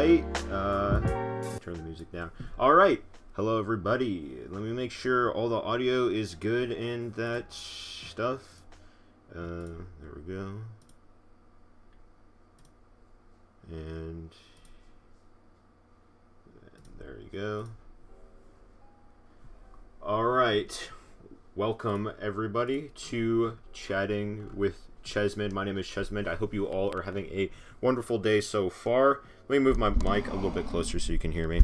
right. Turn the music down. All right. Hello, everybody. Let me make sure all the audio is good and that stuff. There we go. And there you go. All right. Welcome, everybody, to Chatting with Chesmond. My name is Chesmond. I hope you all are having a wonderful day so far. Let me move my mic a little bit closer so you can hear me.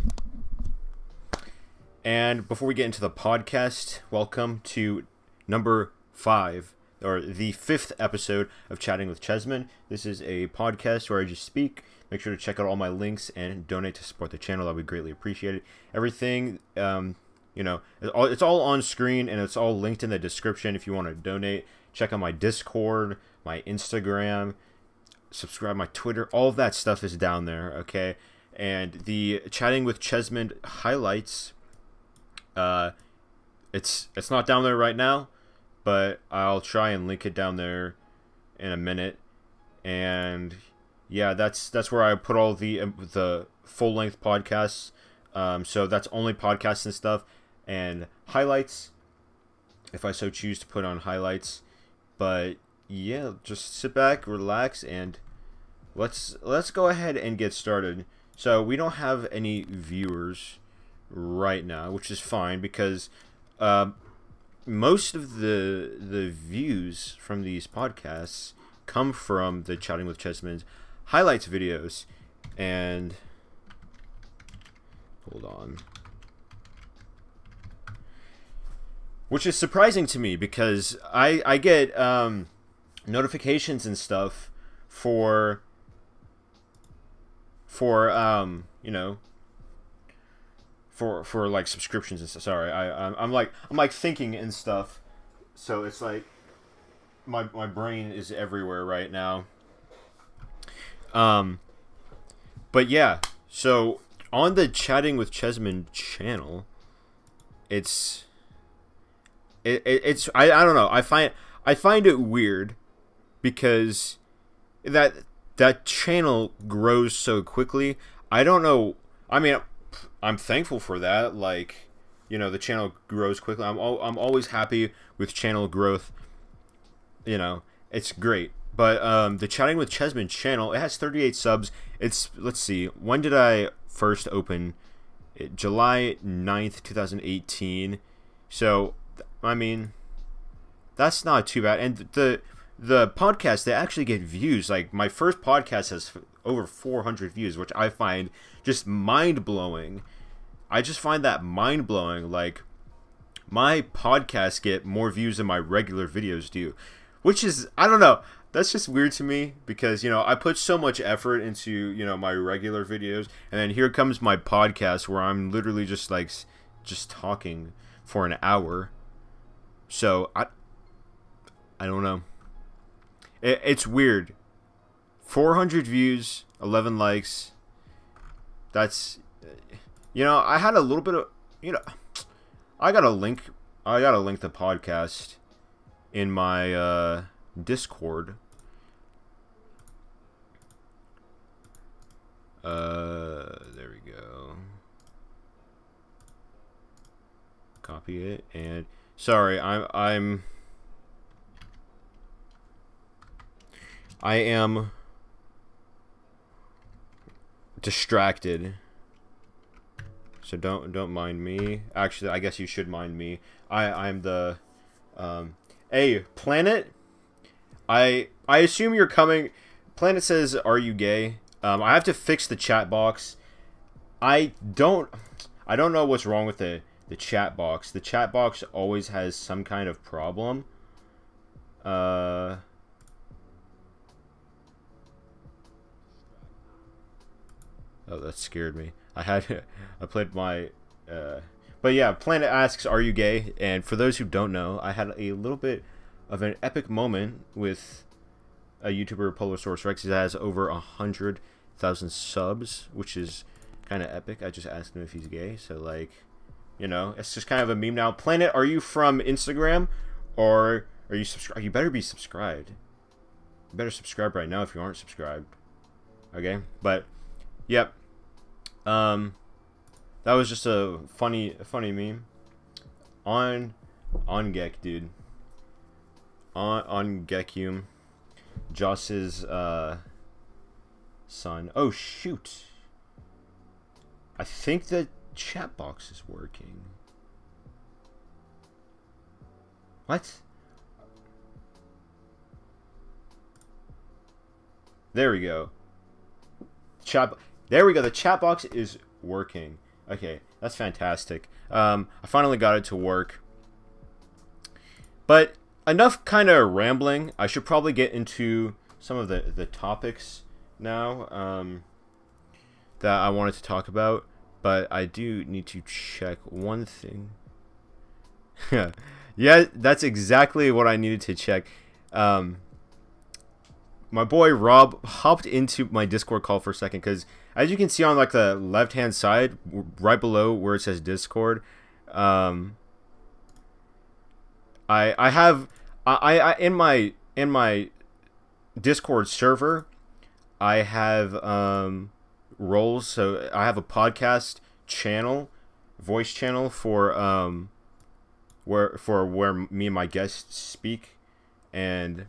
And before we get into the podcast, welcome to number 5, or the 5th episode of Chatting with Chesmond. This is a podcast where I just speak. Make sure to check out all my links and donate to support the channel. That would be greatly appreciated. Everything, you know, it's all on screen and it's all linked in the description if you want to donate. Check out my Discord, my Instagram, subscribe my Twitter. All of that stuff is down there, okay? And the Chatting with Chesmond highlights, it's not down there right now, but I'll try and link it down there in a minute. And yeah, that's where I put all the full-length podcasts. So that's only podcasts and stuff. And highlights, if I so choose to put on highlights. But yeah, just sit back, relax, and let's go ahead and get started. So we don't have any viewers right now, which is fine because most of the views from these podcasts come from the Chatting with Chesmond highlights videos. And hold on. Which is surprising to me because I get notifications and stuff for you know, for like subscriptions and stuff. Sorry, I'm like thinking and stuff, so it's like my brain is everywhere right now. But yeah, so on the Chatting with Chesmond channel, it's I don't know. I find it weird because that channel grows so quickly. I don't know. I mean, I'm thankful for that. Like, you know, the channel grows quickly. I'm always happy with channel growth. You know, it's great. But the Chatting with Chesmond channel, it has 38 subs. It's, let's see, when did I first open it? July 9th, 2018. So I mean, that's not too bad. And the podcast, they actually get views. Like, my first podcast has over 400 views, which I find just mind-blowing. I just find that mind-blowing. Like, my podcasts get more views than my regular videos do, which is, I don't know, that's just weird to me because, you know, I put so much effort into, you know, my regular videos, and then here comes my podcast where I'm literally just like just talking for an hour. So I don't know. It's weird. 400 views, 11 likes. That's, you know, I had a little bit of, you know, I gotta link the podcast in my Discord. There we go. Copy it. And sorry, I am distracted. So don't mind me. Actually, I guess you should mind me. I'm the hey, Planet. I assume you're coming. Planet says, "Are you gay?" I have to fix the chat box. I don't know what's wrong with the chat box. The chat box always has some kind of problem. Oh, that scared me. I played my but yeah, Planet asks, "Are you gay?" And for those who don't know, I had a little bit of an epic moment with a YouTuber, Polosaurus Rex. He has over 100,000 subs, which is kind of epic. I just asked him if he's gay, so like, you know, it's just kind of a meme now. Planet, are you from Instagram, or are you subscribed? You better be subscribed. You better subscribe right now if you aren't subscribed. Okay, but yep. Um, that was just a funny meme. On Gek, dude. On Gekium, Joss's son. Oh shoot! I think the chat box is working. What? There we go. There we go. The chat box is working. Okay, that's fantastic. I finally got it to work. But enough kind of rambling. I should probably get into some of the topics now that I wanted to talk about. But I do need to check one thing. Yeah, that's exactly what I needed to check. My boy Rob hopped into my Discord call for a second because, as you can see on like the left-hand side, right below where it says Discord, I have in my Discord server, I have roles. So I have a podcast channel, voice channel for where me and my guests speak, and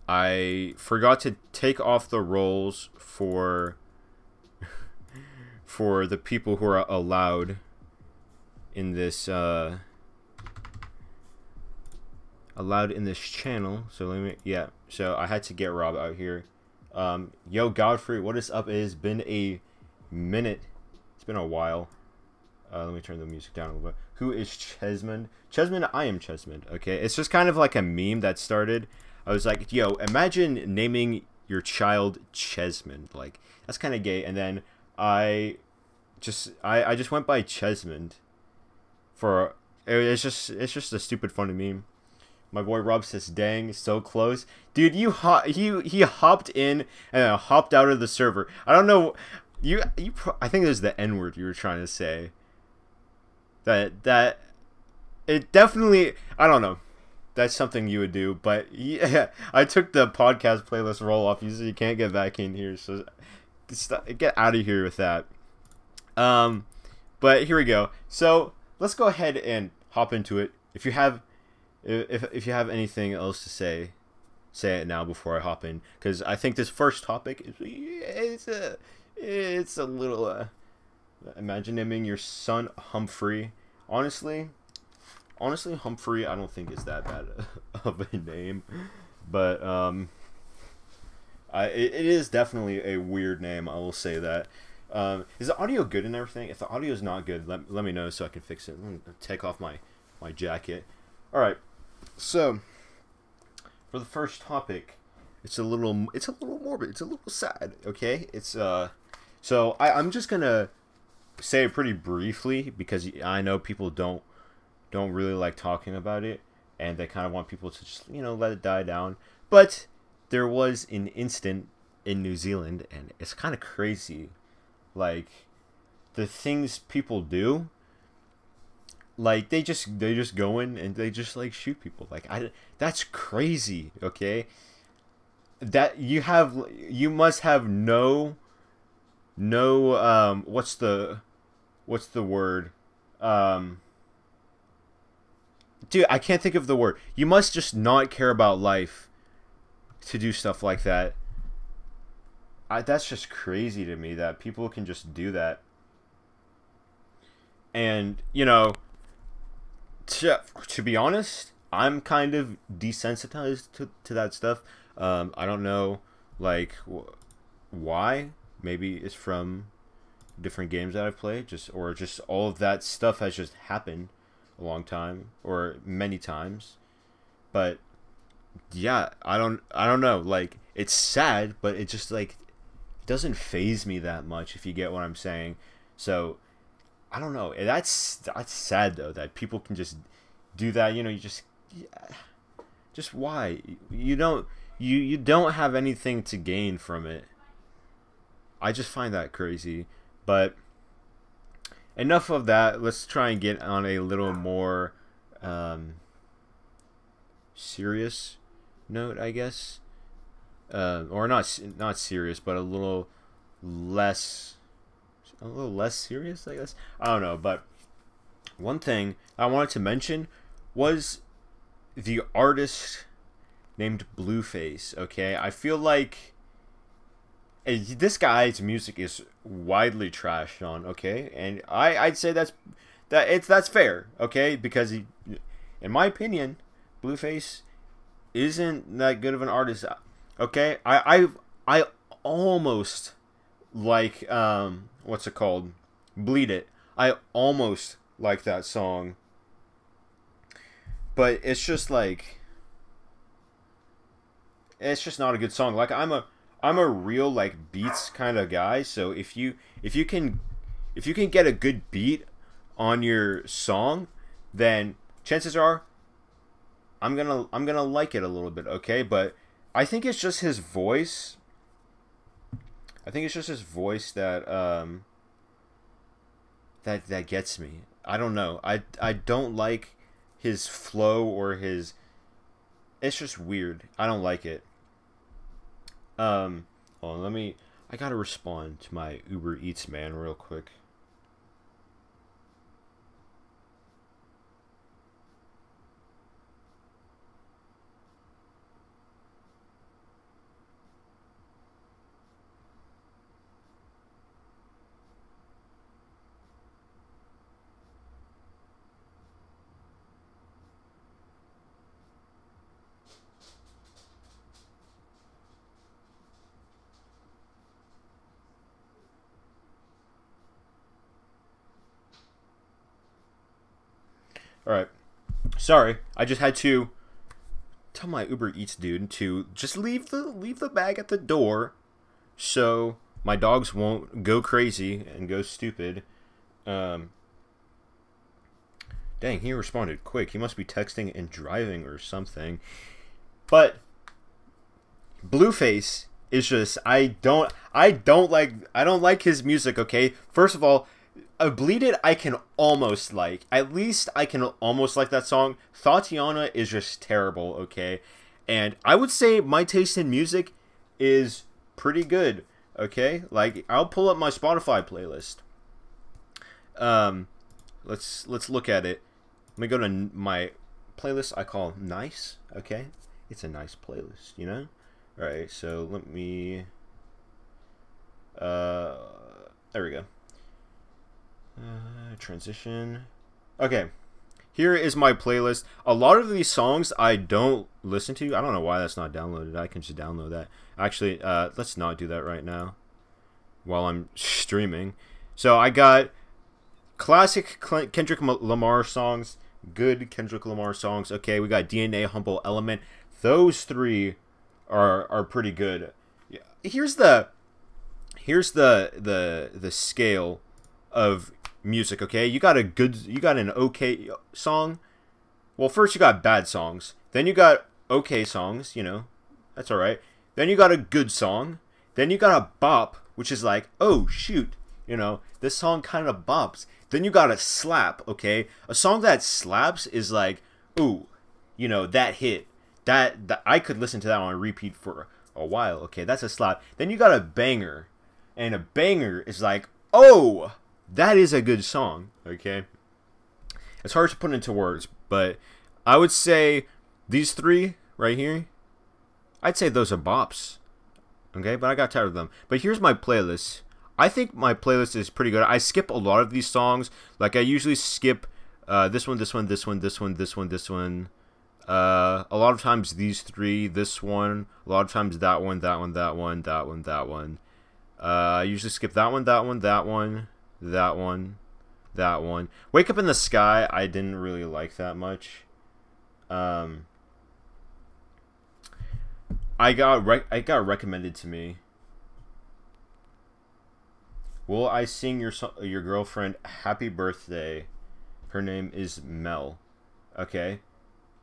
I forgot to take off the roles for the people who are allowed in this channel. So let me, yeah. So I had to get Rob out here. Yo, Godfrey, what is up? It has been a minute. It's been a while. Let me turn the music down a little bit. Who is Chesmond? Chesmond, I am Chesmond. Okay, it's just kind of like a meme that started. I was like, yo, imagine naming your child Chesmond. Like, that's kind of gay. And then I just went by Chesmond for, it's just a stupid funny meme. My boy Rob says, dang, so close. Dude, he hopped in and hopped out of the server. I don't know. I think there's the N word you were trying to say. That it definitely, I don't know. That's something you would do, but yeah, I took the podcast playlist roll off. You can't get back in here, so get out of here with that. But here we go. So let's go ahead and hop into it. If you have anything else to say it now before I hop in, because I think this first topic is it's a little imagine naming your son Humphrey. Honestly, Humphrey, I don't think is that bad of a name, but it is definitely a weird name. I will say that. Is the audio good and everything? If the audio is not good, let me know so I can fix it. Let me take off my jacket. All right, so for the first topic, it's a little morbid. It's a little sad. Okay, it's so I'm just gonna say it pretty briefly because I know people don't really like talking about it, and they kind of want people to just, let it die down. But there was an incident in New Zealand, and it's kind of crazy, like the things people do. Like they just go in and they just like shoot people. Like that's crazy. Okay, that you must have no what's the word, dude, I can't think of the word. You must just not care about life to do stuff like that. That's just crazy to me that people can just do that. And, to be honest, I'm kind of desensitized to that stuff. I don't know, like, why. Maybe it's from different games that I've played, or just all of that stuff has just happened a long time or many times. But yeah, I don't know, like, it's sad, but it just like doesn't faze me that much, if you get what I'm saying. So I don't know, that's sad though, that people can just do that. You just why you don't have anything to gain from it. I just find that crazy. But enough of that. Let's try and get on a little more serious note, I guess, or not serious, but a little less a little less serious, I guess. I don't know, but one thing I wanted to mention was the artist named Blueface. Okay, I feel like this guy's music is widely trashed on. Okay, and I'd say that's fair. Okay, because he, in my opinion, Blueface isn't that good of an artist. Okay, I almost like what's it called? Bleed It. I almost like that song, but it's just like it's just not a good song. Like I'm a real like beats kind of guy, so if you can get a good beat on your song, then chances are I'm gonna like it a little bit, okay? But I think it's just his voice. I think it's just his voice that that gets me. I don't know. I don't like his flow or his. It's just weird. I don't like it. Hold on, let me. I gotta respond to my Uber Eats man real quick. All right. Sorry, I just had to tell my Uber Eats dude to just leave the bag at the door, so my dogs won't go crazy and go stupid. Um, Dang, he responded quick. He must be texting and driving or something. But Blueface is just I don't like his music. Okay, first of all, Bleed It I can almost like. At least I can almost like that song. Tatiana is just terrible, okay? And I would say my taste in music is pretty good, okay? Like, I'll pull up my Spotify playlist. Let's look at it. Let me go to my playlist I call Nice, okay? It's a nice playlist, you know? Alright, so let me... there we go. Transition. Okay, here is my playlist. A lot of these songs I don't listen to. I don't know why that's not downloaded. I can just download that. Actually, let's not do that right now while I'm streaming. So I got classic Kendrick Lamar songs, good Kendrick Lamar songs. Okay, we got DNA, Humble Element. Those three are pretty good. Here's the scale of music, okay? You got an okay song. Well, first you got bad songs. Then you got okay songs, you know. That's alright. Then you got a good song. Then you got a bop, which is like, oh, shoot. You know, this song kind of bops. Then you got a slap, okay? A song that slaps is like, ooh, you know, that hit. That I could listen to that on repeat for a while, okay? That's a slap. Then you got a banger. And a banger is like, oh, that is a good song, okay? It's hard to put into words, but I would say these three right here, I'd say those are bops, okay? But I got tired of them. But here's my playlist. I think my playlist is pretty good. I skip a lot of these songs. Like, I usually skip this one, this one, this one, this one, this one, this one. A lot of times these three, this one. A lot of times that one, that one, that one, that one, that one. I usually skip that one, that one, that one, that one, that one. Wake Up in the Sky, I didn't really like that much. I got recommended to me. Will I sing your girlfriend happy birthday? Her name is Mel. Okay.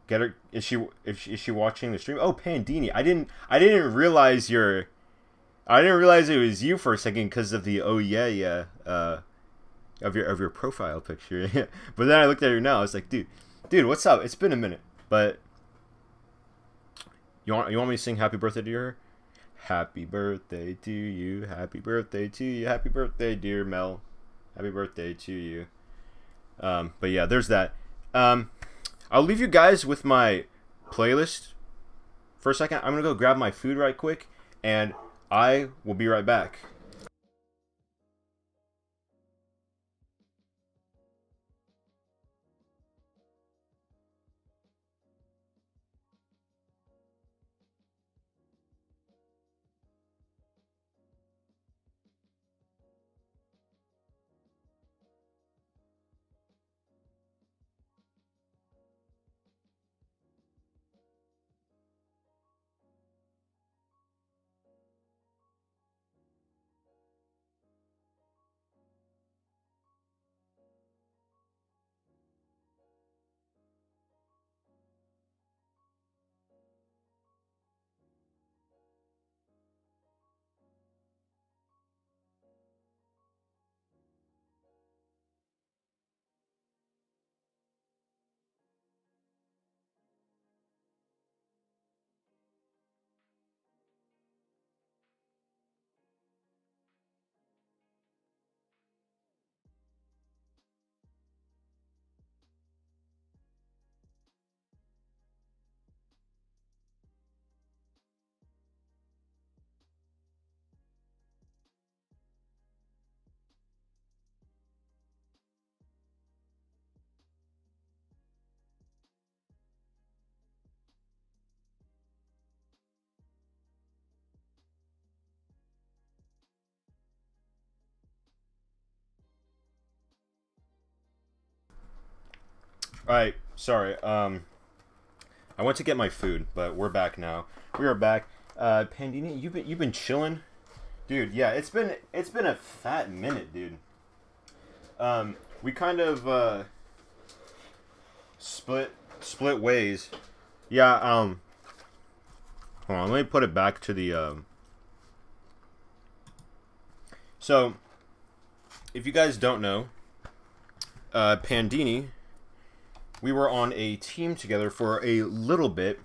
Get her. Is she watching the stream? Oh, Pandini. I didn't realize you're. I didn't realize it was you for a second because of the oh yeah of your profile picture. But then I looked at her now. I was like, dude, what's up? It's been a minute. But you want me to sing happy birthday to her? Happy birthday to you. Happy birthday to you. Happy birthday, dear Mel. Happy birthday to you. But yeah, there's that. I'll leave you guys with my playlist for a second. I'm gonna go grab my food right quick, and I will be right back. Alright, sorry. I went to get my food, but we're back now. We are back. Pandini, you've been chilling, dude. Yeah, it's been a fat minute, dude. We kind of split ways. Yeah. Hold on. Let me put it back to the. So, if you guys don't know, Pandini. We were on a team together for a little bit.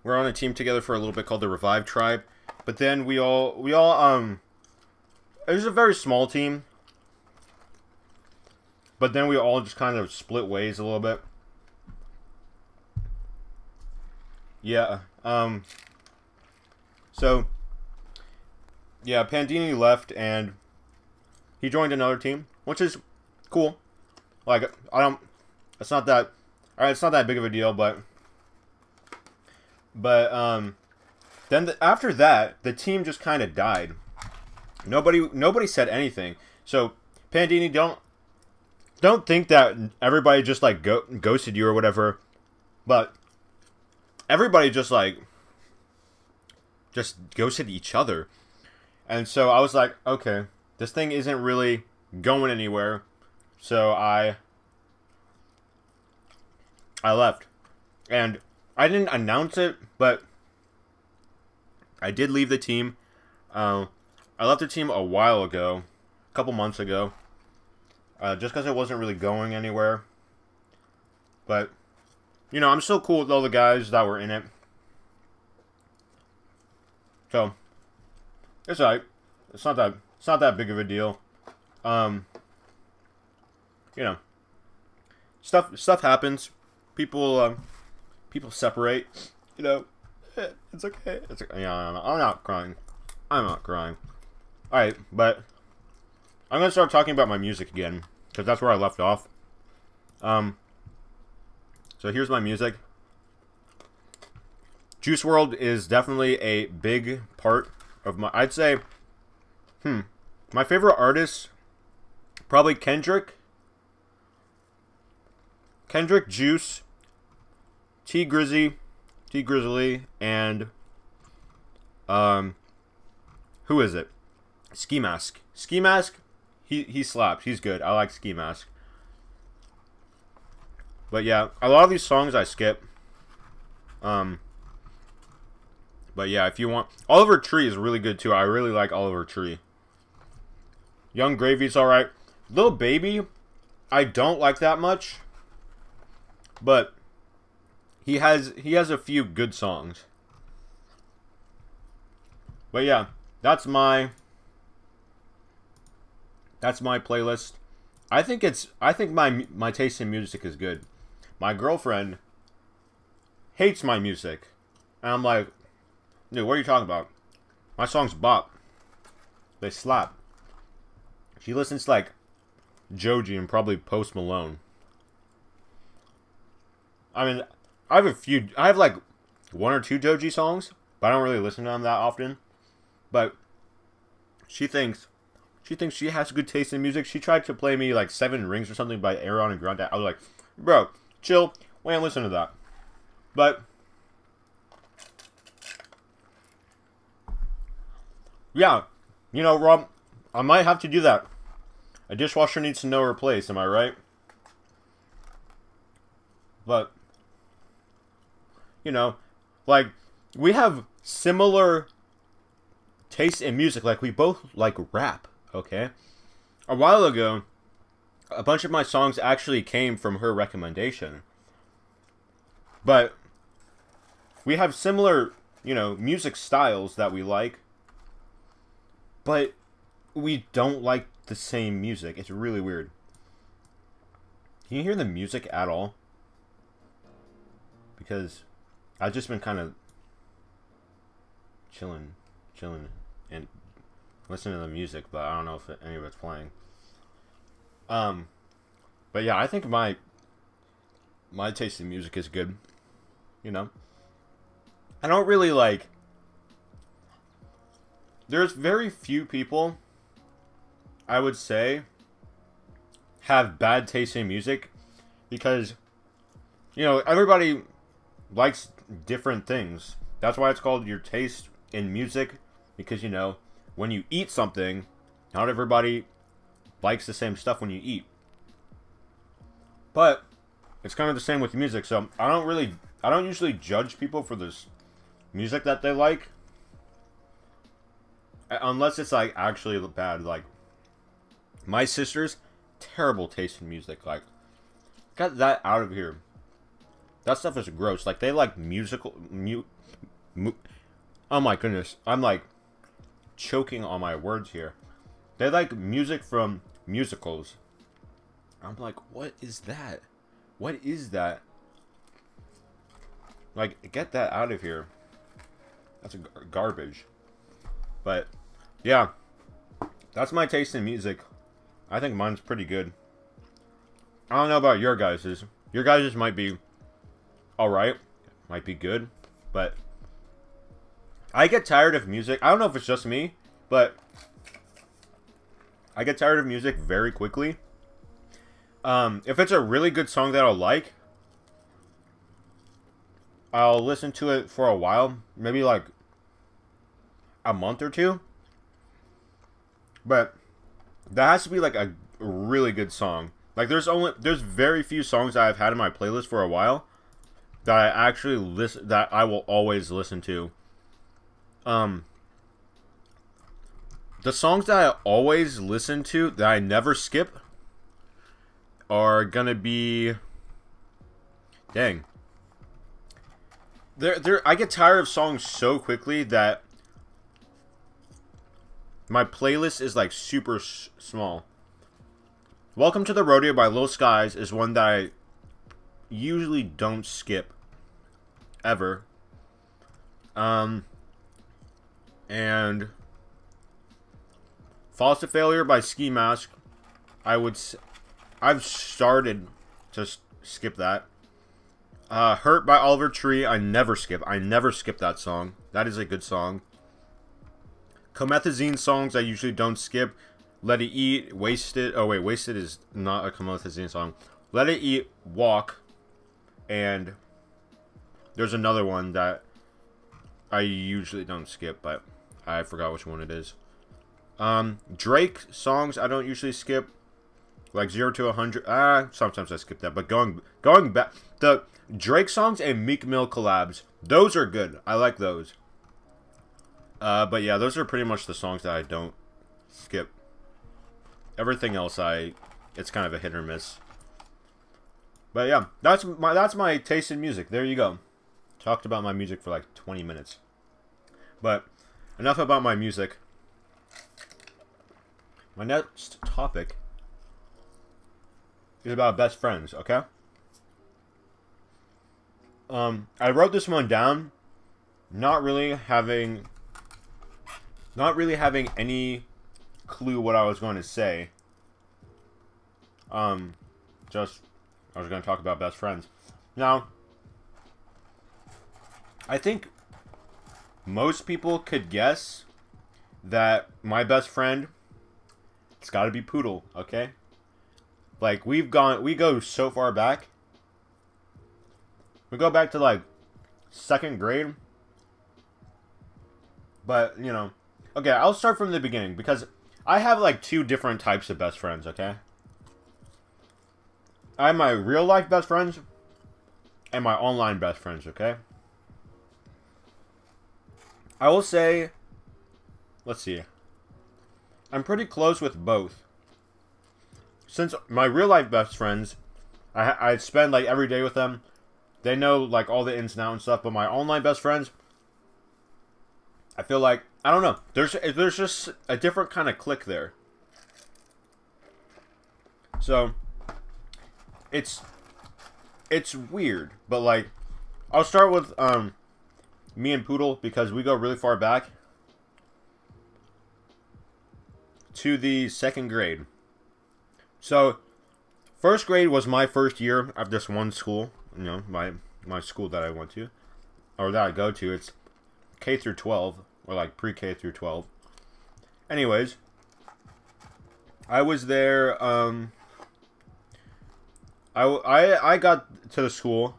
We're on a team together for a little bit called the Revive Tribe. But then we all it was a very small team. But then we all just kind of split ways a little bit. Yeah. So yeah, Pandini left and he joined another team, which is cool. Like it's not that big of a deal, but then after that, the team just kind of died. Nobody said anything. So Pandini, don't think that everybody just like ghosted you or whatever, but everybody just ghosted each other. And so I was like, okay, this thing isn't really going anywhere. So I left. And I didn't announce it, but I did leave the team. I left the team a while ago, a couple months ago, just because it wasn't really going anywhere. But, you know, I'm still cool with all the guys that were in it. So, it's alright. It's not that big of a deal. You know, stuff happens. People separate. You know, it's okay. It's okay. Yeah, I'm not crying. I'm not crying. All right, but I'm gonna start talking about my music again because that's where I left off. So here's my music. Juice WRLD is definitely a big part of my. I'd say, my favorite artist, probably Kendrick, Juice, T Grizzly, and who is it? Ski Mask. Ski Mask, he slaps. He's good. I like Ski Mask. But yeah, a lot of these songs I skip. But yeah, if you want, Oliver Tree is really good too. I really like Oliver Tree. Young Gravy's alright. Lil Baby, I don't like that much. But he has a few good songs. But yeah, that's my playlist. I think my taste in music is good. My girlfriend hates my music. And I'm like, dude, what are you talking about? My songs bop. They slap. She listens to like Joji and probably Post Malone. I mean, I have like one or two Joji songs, but I don't really listen to them that often. But she thinks she has good taste in music. She tried to play me like Seven Rings or something by Ariana Grande. I was like, bro, chill. We ain't listen to that. But yeah, you know, Rob, I might have to do that. A dishwasher needs to know her place, am I right? But, you know, like, we have similar tastes in music. Like, we both like rap, okay? A while ago, a bunch of my songs actually came from her recommendation. But we have similar, you know, music styles that we like. But we don't like the same music. It's really weird. Can you hear the music at all? Because I've just been kind of chilling, and listening to the music, but I don't know if any of it's playing. But yeah, I think my taste in music is good. You know, I don't really like. There's very few people, I would say, have bad taste in music, because, you know, everybody likes different things. That's why it's called your taste in music, because, you know, when you eat something, not everybody likes the same stuff when you eat. But it's kind of the same with music, so I don't usually judge people for this music that they like, unless it's like actually bad. Like, my sister's terrible taste in music. Like, get that out of here. That stuff is gross. Like, they like oh my goodness, I'm like choking on my words here. They like music from musicals. I'm like, what is that? What is that? Like, get that out of here. That's garbage. But yeah, that's my taste in music. I think mine's pretty good. I don't know about your guys's. Your guys's might be alright, might be good, but I get tired of music. I don't know if it's just me, but I get tired of music very quickly. If it's a really good song that I'll like, I'll listen to it for a while, maybe like a month or two. But that has to be like a really good song. Like, there's very few songs that I've had in my playlist for a while that I actually listen, that I will always listen to. The songs that I always listen to, that I never skip, are gonna be, dang. I get tired of songs so quickly that my playlist is like super small. Welcome to the Rodeo by Lil Skies is one that I usually don't skip ever. And False to Failure by Ski Mask, I've started to skip that. Hurt by Oliver Tree, I never skip that song. That is a good song. Comethazine songs I usually don't skip. Let It Eat, Wasted. Oh wait, Wasted is not a Comethazine song. Let It Eat, Walk, and there's another one that I usually don't skip, but I forgot which one it is. Drake songs I don't usually skip, like 0 to 100. Sometimes I skip that, but going back, the Drake songs and Meek Mill collabs, those are good. I like those. But yeah, those are pretty much the songs that I don't skip. Everything else, it's kind of a hit or miss. But yeah, that's my taste in music. There you go. Talked about my music for like 20 minutes. But enough about my music. My next topic is about best friends, okay? I wrote this one down, not really having any clue what I was going to say. Just, I was going to talk about best friends. Now, I think most people could guess that my best friend, it's got to be Poodle, okay? Like, we go so far back. We go back to, like, 2nd grade. But, you know, okay, I'll start from the beginning, because I have, like, 2 different types of best friends, okay? I have my real-life best friends and my online best friends, okay? I will say, let's see, I'm pretty close with both. Since my real-life best friends, I spend, like, every day with them. They know, like, all the ins and outs and stuff. But my online best friends, I feel like, I don't know. There's just a different kind of click there. So, it's weird. But, like, I'll start with, me and Poodle, because we go really far back to the 2nd grade. So, 1st grade was my first year of this one school. You know, my school that I went to, or that I go to. It's K through 12, or like pre-K through 12. Anyways, I was there. I got to the school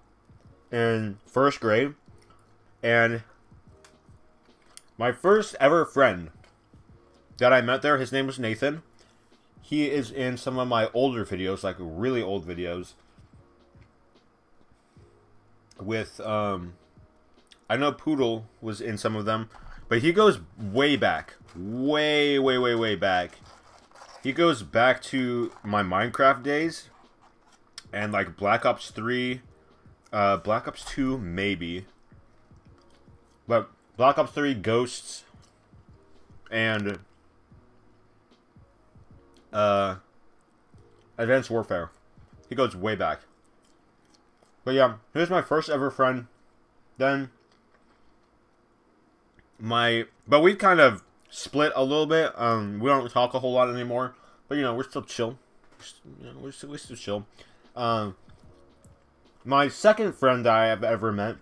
in 1st grade, and my first ever friend that I met there, his name was Nathan. He is in some of my older videos, like really old videos. With, I know Poodle was in some of them, but he goes way back. Way back. He goes back to my Minecraft days, and like Black Ops 3, Black Ops 2 maybe. But Black Ops 3, Ghosts, and Advanced Warfare. He goes way back. But yeah, he was my first ever friend. Then but we kind of split a little bit. We don't talk a whole lot anymore. But you know, we're still chill. We're still chill. My second friend that I have ever met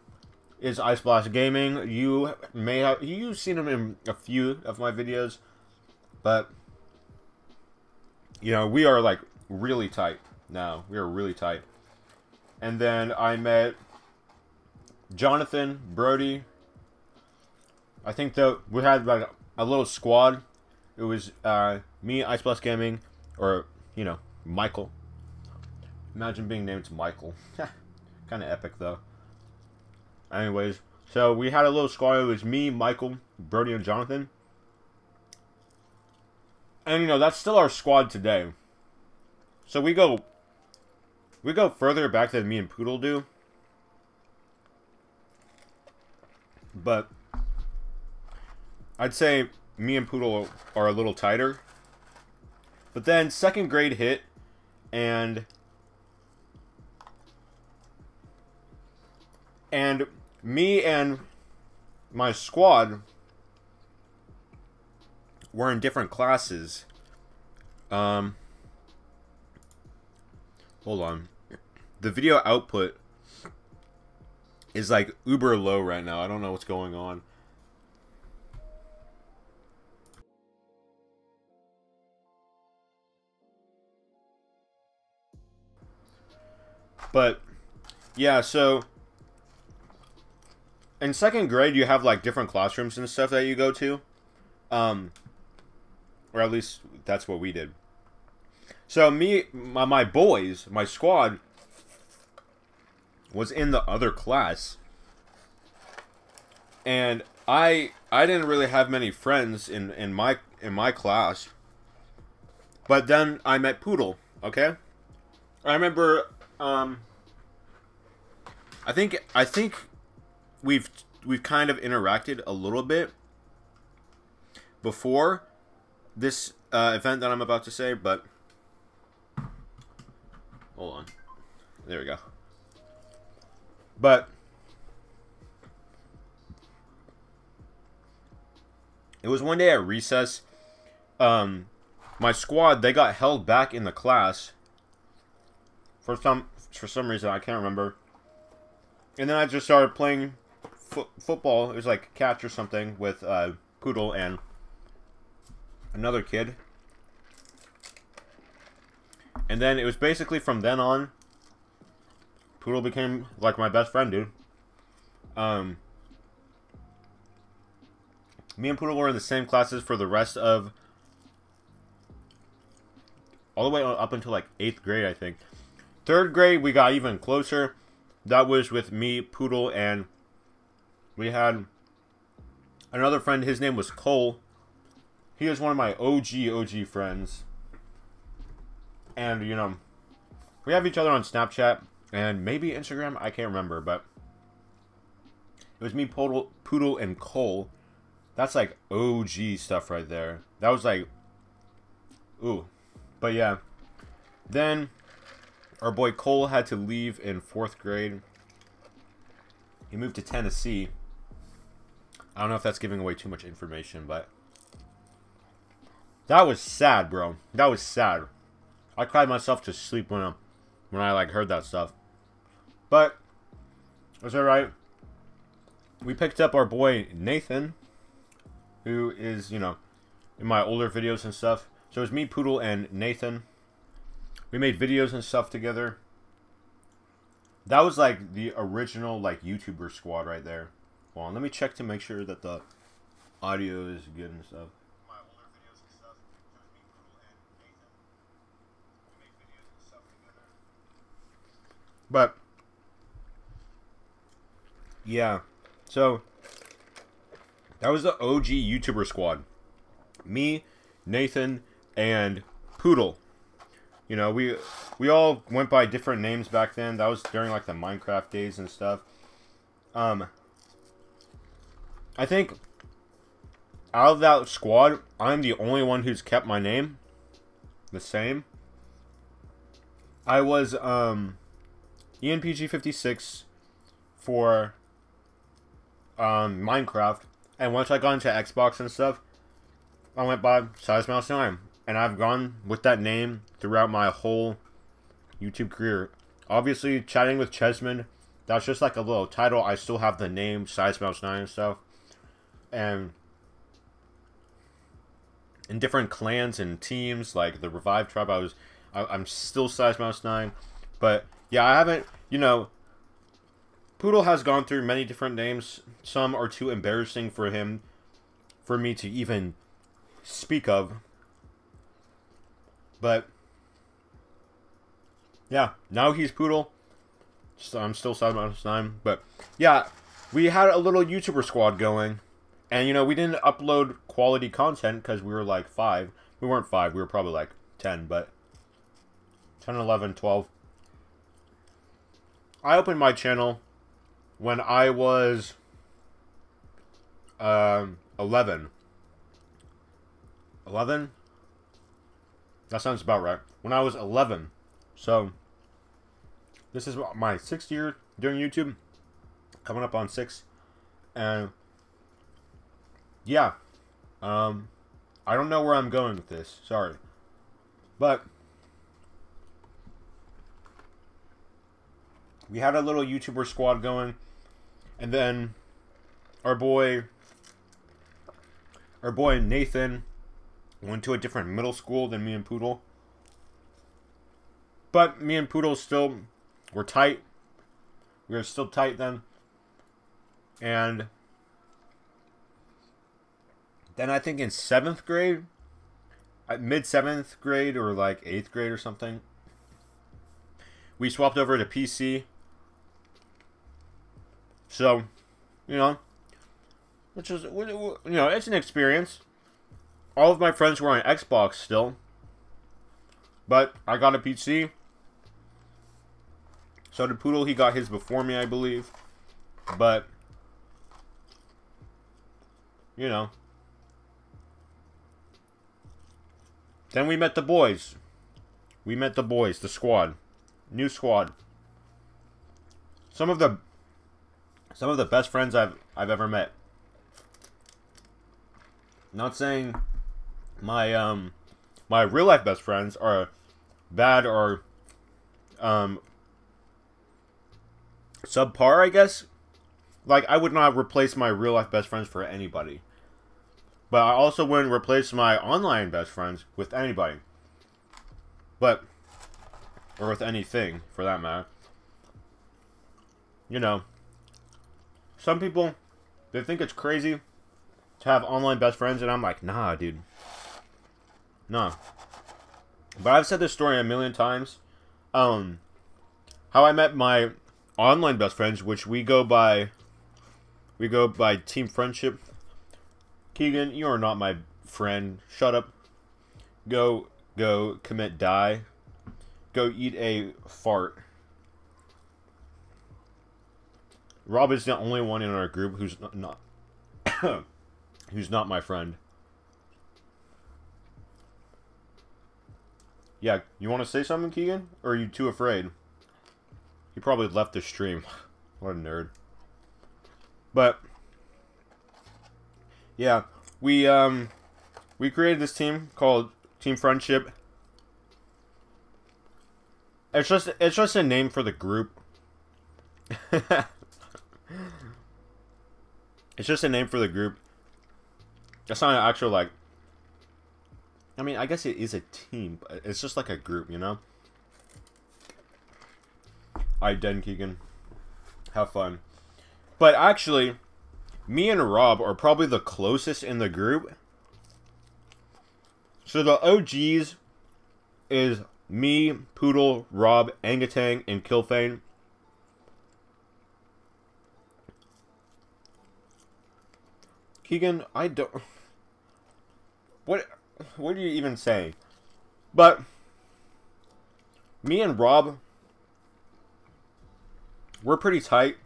is Ice Blast Gaming. You've seen him in a few of my videos, but you know, we are like really tight now. We are really tight. And then I met Jonathan, Brody. I think that we had like a little squad. It was me, Ice Plus Gaming, or, you know, Michael. Imagine being named Michael. Kind of epic, though. Anyways, so we had a little squad. It was me, Michael, Brody, and Jonathan. And, you know, that's still our squad today. So we go further back than me and Poodle do. But I'd say me and Poodle are a little tighter. But then 2nd grade hit, and me and my squad were in different classes. Hold on. The video output is like uber low right now. I don't know what's going on. But yeah, so in 2nd grade you have like different classrooms and stuff that you go to. Or at least that's what we did. So my boys, my squad was in the other class. And I didn't really have many friends in my class. But then I met Poodle, okay? I remember I think we've kind of interacted a little bit. before this event that I'm about to say, but hold on. There we go. But it was one day at recess. My squad, they got held back in the class for some reason. I can't remember. And then I just started playing football. It was like catch or something with Poodle and another kid. And then it was basically from then on, Poodle became like my best friend, dude. Me and Poodle were in the same classes for the rest of, all the way up until like 8th grade, I think. 3rd grade, we got even closer. That was with me, Poodle, and we had another friend. His name was Cole. He is one of my OG friends. And, you know, we have each other on Snapchat and maybe Instagram. I can't remember, but it was me, Poodle, and Cole. That's like OG stuff right there. That was like, ooh. But yeah. Then our boy Cole had to leave in 4th grade. He moved to Tennessee. I don't know if that's giving away too much information, but that was sad, bro. That was sad. I cried myself to sleep when I like heard that stuff. But it was alright. We picked up our boy Nathan, who is, you know, in my older videos and stuff. So it was me, Poodle, and Nathan. We made videos and stuff together. That was like the original like YouTuber squad right there. Hold on, let me check to make sure that the audio is good and stuff. My older videos and stuff. So it was me, Poodle, and Nathan. We made videos and stuff together. But yeah, so that was the OG YouTuber squad. Me, Nathan, and Poodle. You know, we all went by different names back then. That was during like the Minecraft days and stuff. I think out of that squad, I'm the only one who's kept my name the same. I was ENPG56 for Minecraft, and once I got into Xbox and stuff, I went by SizeMouse9, and I've gone with that name throughout my whole YouTube career. Obviously, chatting with Chesmond, that's just like a little title. I still have the name SizeMouse9 and stuff, and in different clans and teams, like the Revive Tribe, I'm still SizeMouse9, but yeah, I haven't, you know, Poodle has gone through many different names. Some are too embarrassing for me to even speak of. But yeah, now he's Poodle. So I'm still SizeMouse9. But yeah, we had a little YouTuber squad going. And you know, we didn't upload quality content because we were like 5. We weren't 5, we were probably like 10, but 10, 11, 12. I opened my channel when I was 11. 11? That sounds about right. When I was 11. So, this is my 6th year doing YouTube. Coming up on 6. And, yeah. I don't know where I'm going with this. Sorry. But, we had a little YouTuber squad going. And then, our boy Nathan went to a different middle school than me and Poodle. But me and Poodle still were tight. We were still tight then. And then I think in 7th grade, mid 7th grade or like 8th grade or something, we swapped over to PC. So, you know, which is, you know, it's an experience. All of my friends were on Xbox still, but I got a PC. So did Poodle. He got his before me, I believe. But, you know, Then we met the boys. We met the boys, the squad. New squad. Some of the best friends I've ever met. Not saying my my real life best friends are bad or subpar, I guess. Like, I would not replace my real life best friends for anybody. But I also wouldn't replace my online best friends with anybody. But, or with anything, for that matter. You know, some people, they think it's crazy to have online best friends, and I'm like, nah, dude. Nah. But I've said this story a million times. How I met my online best friends, which we go by team friendship. Keegan, you are not my friend. Shut up. Go, commit, die. Go eat a fart. Rob is the only one in our group who's not who's not my friend. Yeah, you want to say something, Keegan? Or are you too afraid? He probably left the stream. What a nerd. But yeah, we created this team called Team Friendship. It's just a name for the group. It's just a name for the group. It's not an actual, like, I mean, I guess it is a team, but it's just like a group, you know? Alright, Den Keegan. Have fun. But actually, me and Rob are probably the closest in the group. So the OGs is me, Poodle, Rob, Angatang, and Kilfane. Keegan, I don't... What are you even saying? But me and Rob, we're pretty tight.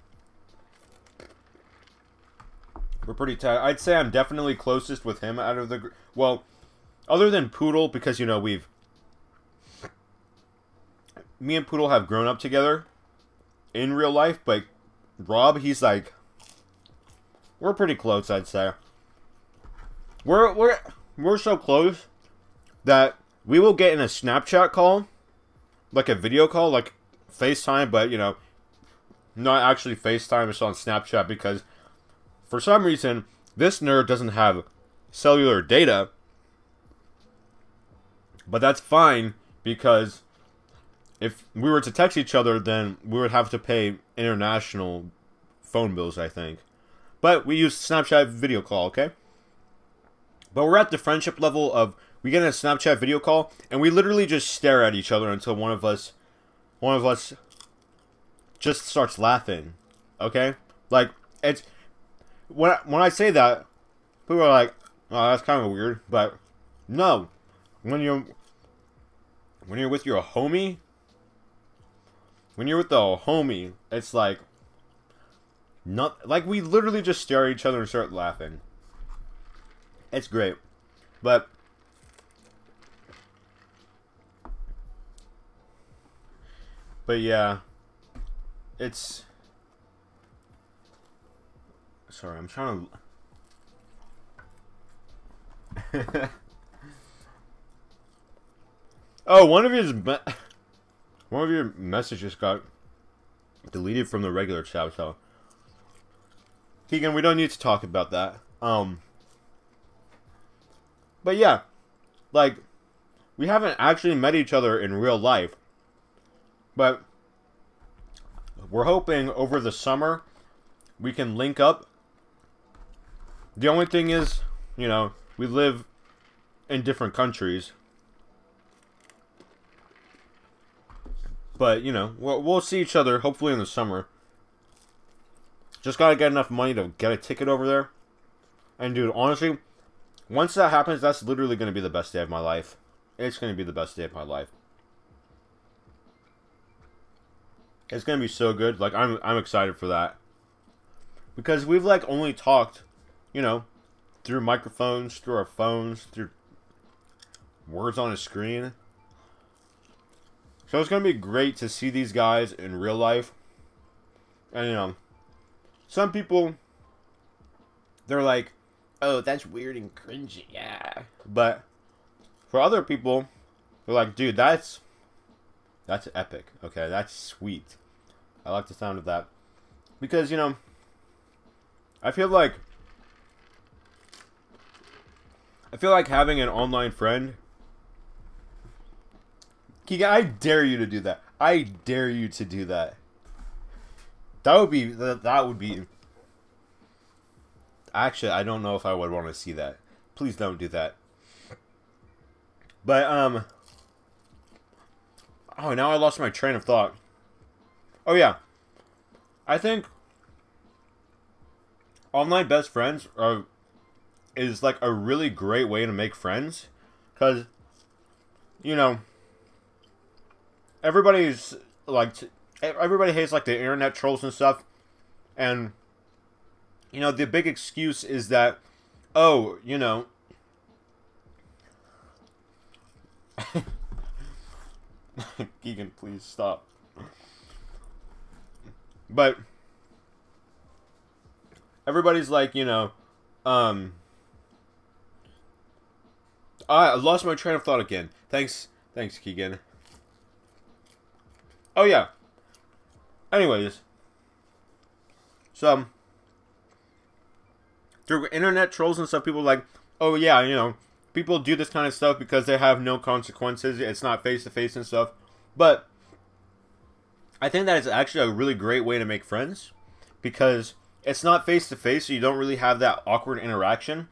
We're pretty tight. I'd say I'm definitely closest with him out of the group. Well, other than Poodle, because, you know, me and Poodle have grown up together in real life, but Rob, he's like, we're pretty close, I'd say. We're so close that we will get in a Snapchat call, like a video call, like FaceTime, but, you know, not actually FaceTime, it's on Snapchat, because for some reason, this nerd doesn't have cellular data. But that's fine, because if we were to text each other, then we would have to pay international phone bills, I think. But we use Snapchat video call, okay? But we're at the friendship level of, we get in a Snapchat video call, and we literally just stare at each other until one of us just starts laughing, okay? Like, it's, when I say that, people are like, oh, that's kind of weird, but no. When you're with your homie, when you're with the homie, it's like, not, like, we literally just stare at each other and start laughing. It's great. But yeah, it's, sorry, I'm trying to oh, one of your messages got deleted from the regular chat, so Keegan, we don't need to talk about that. But yeah, like, we haven't actually met each other in real life, but we're hoping over the summer we can link up. The only thing is, you know, we live in different countries. But, you know, we'll see each other hopefully in the summer. Just gotta get enough money to get a ticket over there. And dude, honestly, once that happens, that's literally gonna be the best day of my life. It's gonna be the best day of my life. It's gonna be so good. Like, I'm excited for that. Because we've, like, only talked, you know, through microphones, through our phones, through words on a screen. So it's going to be great to see these guys in real life. And, you know, some people, they're like, oh, that's weird and cringy, yeah. But for other people, they're like, dude, that's epic. Okay, that's sweet. I like the sound of that. Because, you know, I feel like having an online friend. Keegan, I dare you to do that. I dare you to do that. That would be. Actually, I don't know if I would want to see that. Please don't do that. But oh, now I lost my train of thought. Oh yeah, I think online best friends is like a really great way to make friends, because, you know, everybody hates like the internet trolls and stuff, and, you know, the big excuse is that, oh, you know, Keegan, please stop. But everybody's like, you know, I lost my train of thought again. Thanks, Keegan. Oh yeah. Anyways, so through internet trolls and stuff, people are like, oh yeah, you know, people do this kind of stuff because they have no consequences. It's not face to face and stuff. But I think that is actually a really great way to make friends, because it's not face to face, so you don't really have that awkward interaction.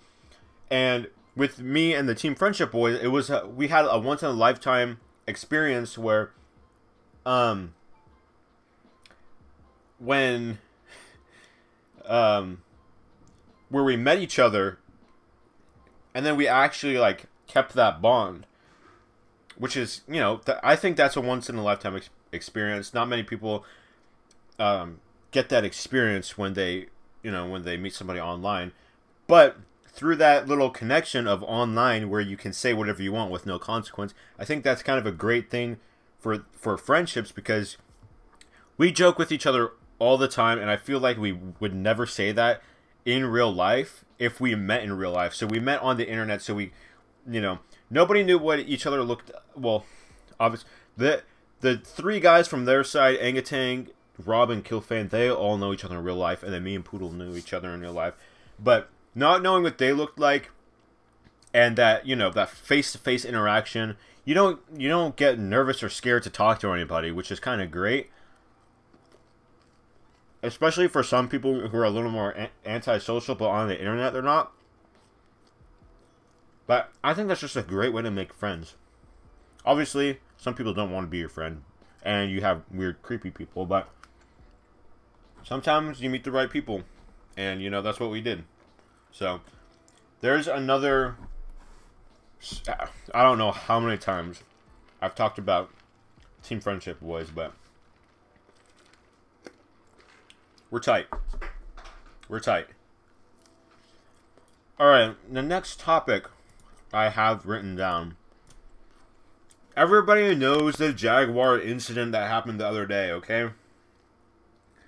And with me and the Team Friendship Boys, it was we had a once in a lifetime experience where, when where we met each other, and then we actually like kept that bond, which is, you know, I think that's a once in a lifetime experience. Not many people get that experience when they, you know, when they meet somebody online. But through that little connection of online where you can say whatever you want with no consequence, I think that's kind of a great thing for friendships, because we joke with each other all the time, and I feel like we would never say that in real life if we met in real life. So we met on the internet, so we, you know, nobody knew what each other looked. Well, obviously the three guys from their side, Angatang, Rob, and Kilfan, they all know each other in real life, and then me and Poodle knew each other in real life. But not knowing what they looked like, and that, you know, that face-to-face interaction, you don't get nervous or scared to talk to anybody, which is kind of great. Especially for some people who are a little more antisocial, but on the internet they're not. But I think that's just a great way to make friends. Obviously, some people don't want to be your friend, and you have weird, creepy people, but sometimes you meet the right people, and, you know, that's what we did. So, there's another, I don't know how many times I've talked about Team Friendship Boys, but we're tight. We're tight. Alright, the next topic I have written down. Everybody knows the Jaguar incident that happened the other day, okay?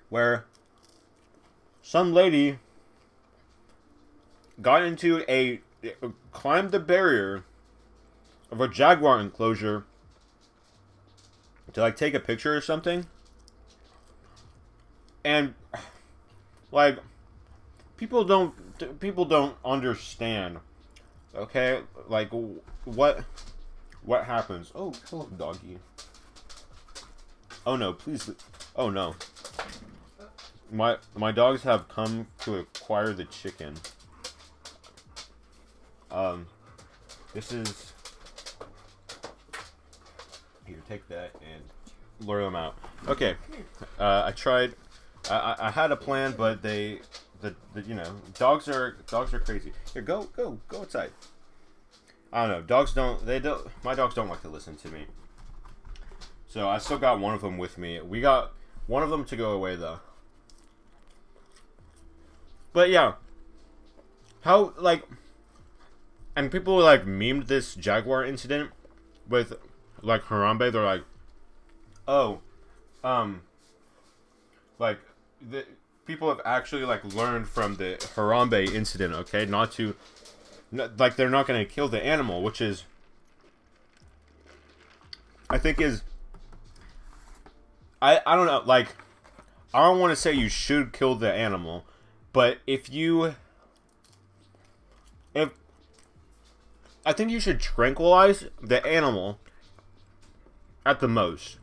Where some lady got into climbed the barrier of a Jaguar enclosure to, like, take a picture or something. And, like, people don't understand, okay? Like, what happens? Oh, hello, doggy. Oh no, please. Oh no. My dogs have come to acquire the chicken. This is, here, take that and lure them out. Okay. I tried. I had a plan, but the you know, dogs are crazy. Here, go outside. I don't know. My dogs don't like to listen to me. So I still got one of them with me. We got one of them to go away though. But yeah, how, like, And people like memed this Jaguar incident with like Harambe. They're like, oh, like the people have actually like learned from the Harambe incident. Okay, not to, like they're not going to kill the animal, which is, I think is, I don't know, like I don't want to say you should kill the animal, but if I think you should tranquilize the animal at the most.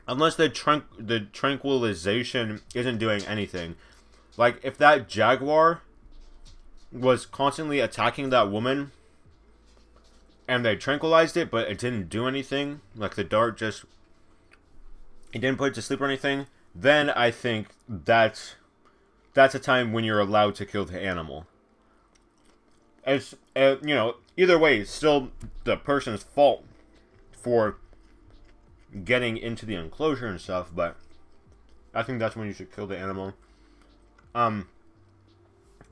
Unless the tranquilization isn't doing anything. Like, if that jaguar was constantly attacking that woman and they tranquilized it, but it didn't do anything, like the dart just, it didn't put it to sleep or anything, then I think that's a time when you're allowed to kill the animal. It's, you know, either way, it's still the person's fault for getting into the enclosure and stuff, but I think that's when you should kill the animal. But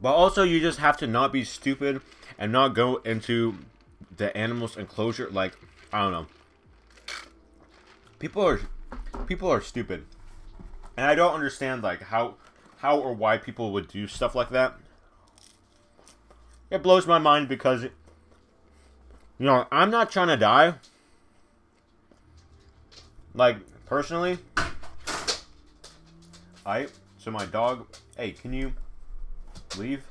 also you just have to not be stupid and not go into the animal's enclosure. Like, I don't know. People are stupid. And I don't understand, like, how or why people would do stuff like that. It blows my mind because, you know, I'm not trying to die. Like, personally. So my dog, hey, can you leave?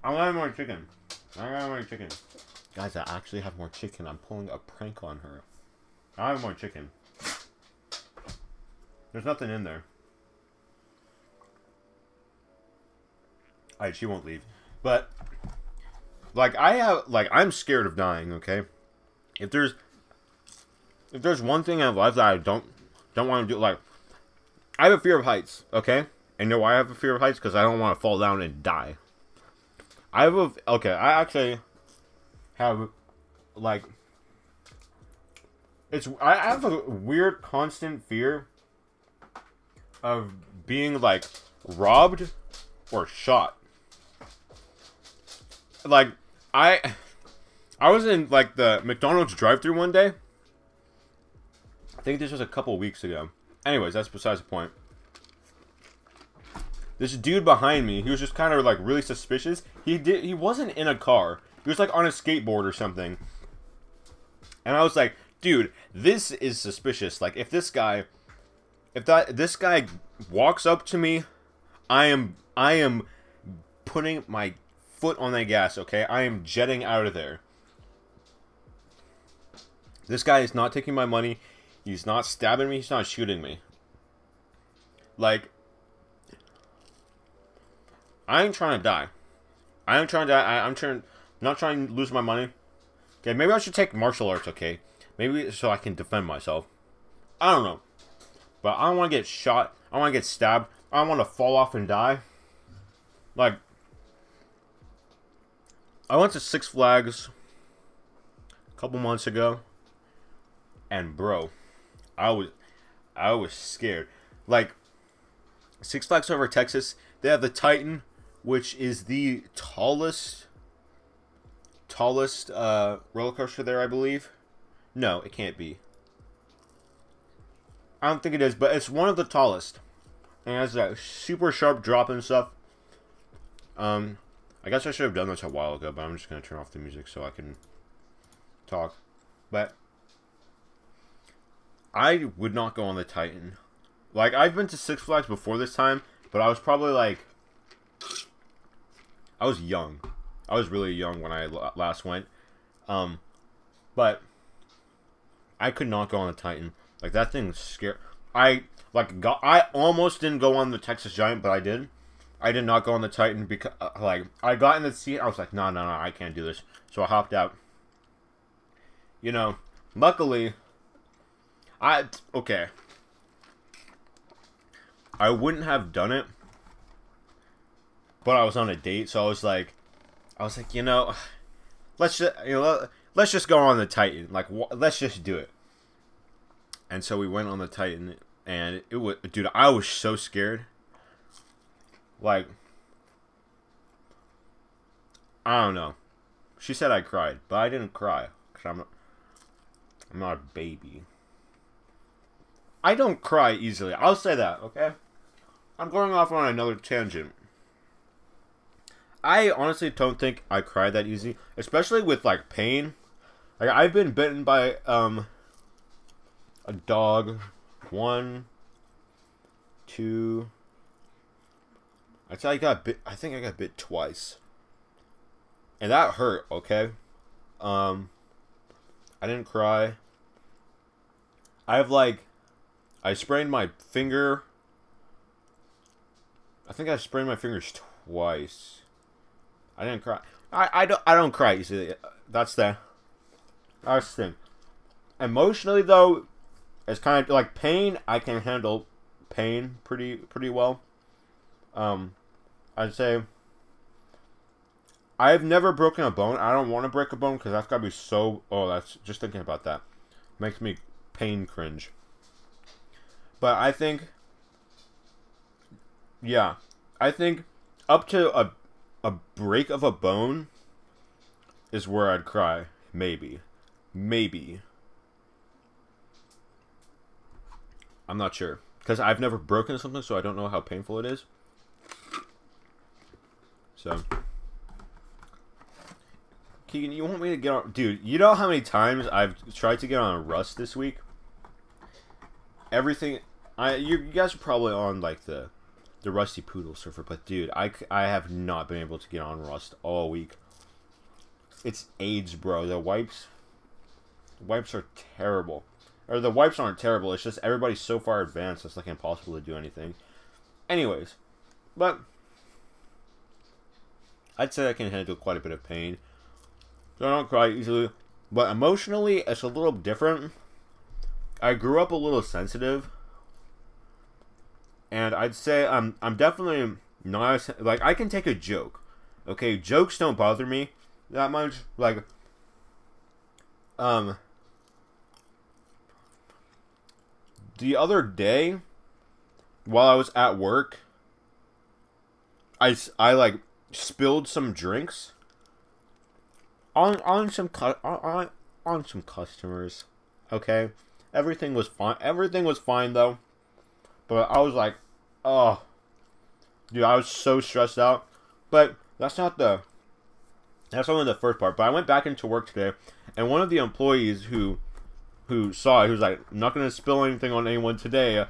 I want more chicken. I got more chicken. Guys, I actually have more chicken. I'm pulling a prank on her. I have more chicken. There's nothing in there. Alright, she won't leave. But, like, I'm scared of dying, okay? If there's one thing in life that I don't want to do, like, I have a fear of heights, okay? And you know why I have a fear of heights? Because I don't want to fall down and die. I actually have, like, I have a weird constant fear of being, like, robbed or shot. Like, I was in, like, the McDonald's drive-thru one day. I think this was a couple weeks ago. Anyways, that's besides the point. This dude behind me, he was just kind of, like, really suspicious. He wasn't in a car. He was, like, on a skateboard or something. And I was like, dude, this is suspicious. Like, if this guy walks up to me, I am putting my foot on the gas, okay? I am jetting out of there. This guy is not taking my money. He's not stabbing me. He's not shooting me. Like, I ain't trying to die. I ain't trying to die. I'm not trying to lose my money. Okay, maybe I should take martial arts, okay? Maybe so I can defend myself. I don't know. But I don't want to get shot. I don't want to get stabbed. I don't want to fall off and die. Like, I went to Six Flags a couple months ago. And bro, I was scared. Like, Six Flags over Texas, they have the Titan, which is the tallest roller coaster there, I believe. No, it can't be. I don't think it is, but it's one of the tallest. And it has that super sharp drop and stuff. I guess I should have done this a while ago, but I'm just going to turn off the music so I can talk. But I would not go on the Titan. Like, I've been to Six Flags before this time, but I was probably like, I was young. I was really young when I last went. But I could not go on the Titan. Like, that thing's scary. I almost didn't go on the Texas Giant, but I did. I did not go on the Titan because, like, I got in the seat. I was like, no, I can't do this. So I hopped out. You know, luckily, okay. I wouldn't have done it, but I was on a date, so I was like, you know, let's just go on the Titan. Like, let's just do it. And so we went on the Titan, and it was, dude, I was so scared. Like, I don't know. She said I cried, but I didn't cry. Because I'm not a baby. I don't cry easily. I'll say that, okay? I'm going off on another tangent. I honestly don't think I cry that easy. Especially with, like, pain. Like, I've been bitten by, a dog. 1, 2... I think I got bit twice. And that hurt, okay? I didn't cry. I sprained my finger. I think I sprained my fingers twice. I didn't cry. I don't cry easily. That's the thing. Emotionally though, it's kind of like pain. I can handle pain pretty well. I'd say I've never broken a bone. I don't want to break a bone because that's gotta be so. Oh, that's just thinking about that makes me pain cringe. But I think, yeah, I think up to a break of a bone is where I'd cry. Maybe. I'm not sure because I've never broken something, so I don't know how painful it is. So, Keegan, you want me to get on... Dude, you know how many times I've tried to get on Rust this week? Everything... You guys are probably on, like, the Rusty Poodle server, but, dude, I have not been able to get on Rust all week. It's AIDS, bro. The wipes are terrible. Or, the wipes aren't terrible. It's just everybody's so far advanced, it's, like, impossible to do anything. Anyways. But... I'd say I can handle quite a bit of pain. So I don't cry easily. But emotionally, it's a little different. I grew up a little sensitive. And I'd say I'm definitely not... Like, I can take a joke. Okay, jokes don't bother me that much. Like, the other day, while I was at work, I like... spilled some drinks on some customers. Okay, everything was fine. Everything was fine though, but I was like, oh, dude, I was so stressed out. But that's only the first part. But I went back into work today, and one of the employees who saw it, he was like, I'm not gonna spill anything on anyone today,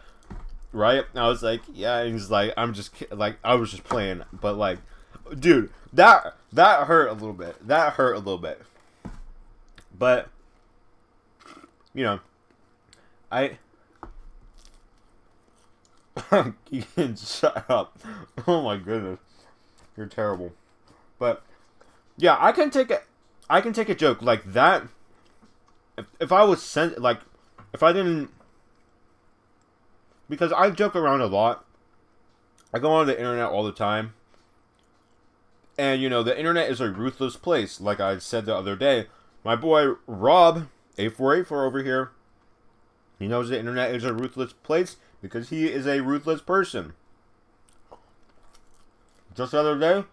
right? And I was like, yeah. And he's like, I'm just like, I was just playing, but like. Dude, that hurt a little bit. That hurt a little bit. But, you know, you can shut up. Oh my goodness, you're terrible. But yeah, I can take a joke like that. If I was if I didn't, because I joke around a lot. I go on the internet all the time. And, you know, the internet is a ruthless place. Like I said the other day, my boy Rob, 8484 over here, he knows the internet is a ruthless place because he is a ruthless person. Just the other day,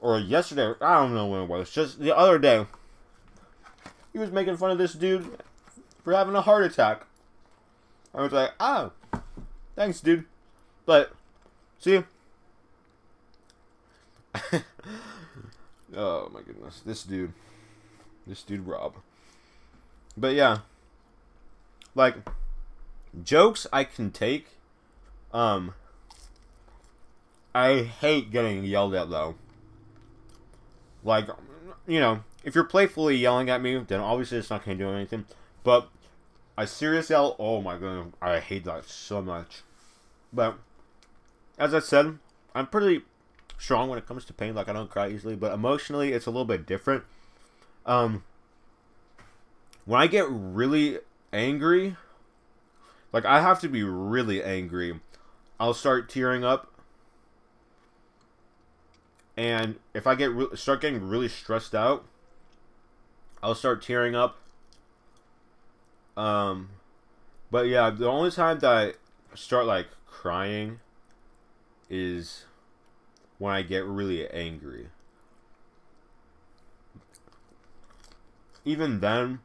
or yesterday, I don't know when it was, just the other day, he was making fun of this dude for having a heart attack. I was like, oh, thanks, dude. But, see... Oh my goodness, this dude Rob. But yeah, like jokes I can take. I hate getting yelled at though. Like, you know, if you're playfully yelling at me, then obviously it's not gonna do anything. But I serious yell, oh my goodness, I hate that so much. But as I said, I'm pretty strong when it comes to pain. Like, I don't cry easily, but emotionally it's a little bit different. When I get really angry, like I have to be really angry, I'll start tearing up. And if I start getting really stressed out, I'll start tearing up. But yeah, the only time that I start like crying is when I get really angry. even then,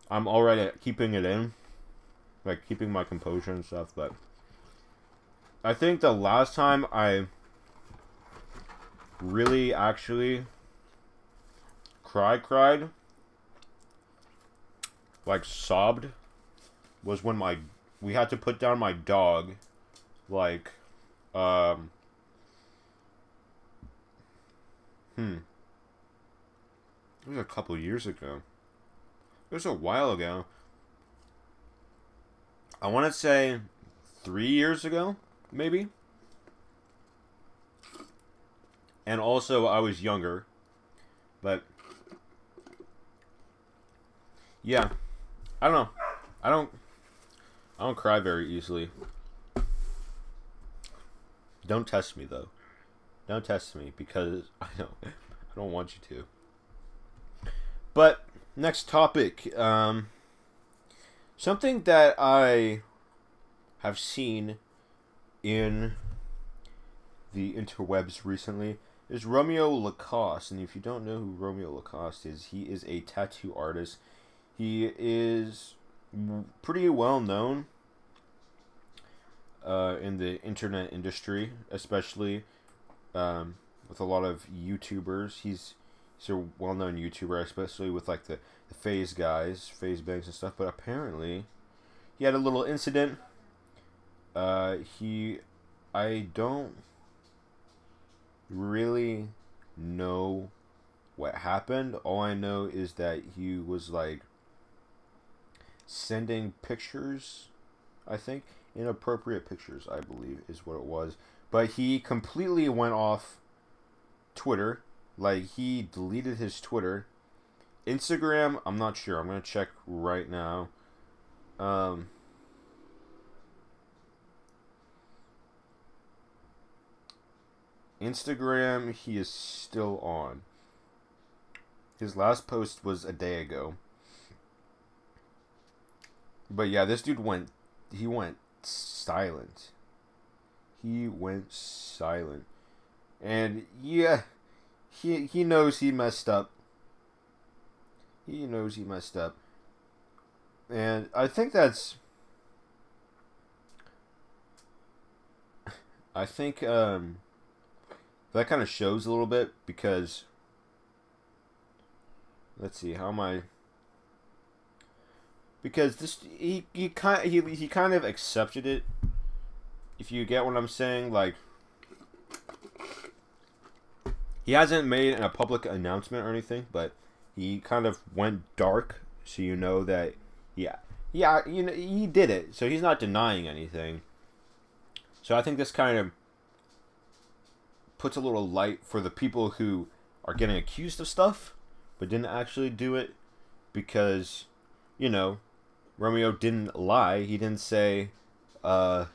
I'm already at keeping it in, like keeping my composure and stuff. But I think the last time I really actually cried, like sobbed, was when we had to put down my dog, like, it was a couple years ago. It was a while ago. I want to say 3 years ago, maybe. And also, I was younger. But, yeah. I don't know. I don't cry very easily. Don't test me, though. Don't test me, because I don't want you to. But next topic, something that I have seen in the interwebs recently is Romeo Lacoste. And if you don't know who Romeo Lacoste is, he is a tattoo artist. He is pretty well known in the internet industry, especially with a lot of YouTubers. He's a well-known YouTuber, especially with like the FaZe guys, FaZe bangs and stuff. But apparently, he had a little incident. I don't really know what happened. All I know is that he was like sending pictures, I think, inappropriate pictures, I believe is what it was. But he completely went off Twitter. Like, he deleted his Twitter. Instagram, I'm not sure. I'm going to check right now. Instagram, he is still on. His last post was a day ago. But yeah, this dude went silent. He went silent. And yeah, he knows he messed up. He knows he messed up. And I think that's... I think that kind of shows a little bit because... Let's see, how am I... Because this he kind of accepted it. If you get what I'm saying, like, he hasn't made a public announcement or anything, but he kind of went dark, so you know that yeah, you know, he did it, so he's not denying anything. So I think this kind of puts a little light for the people who are getting accused of stuff but didn't actually do it, because, you know, Romeo didn't lie. He didn't say, oh,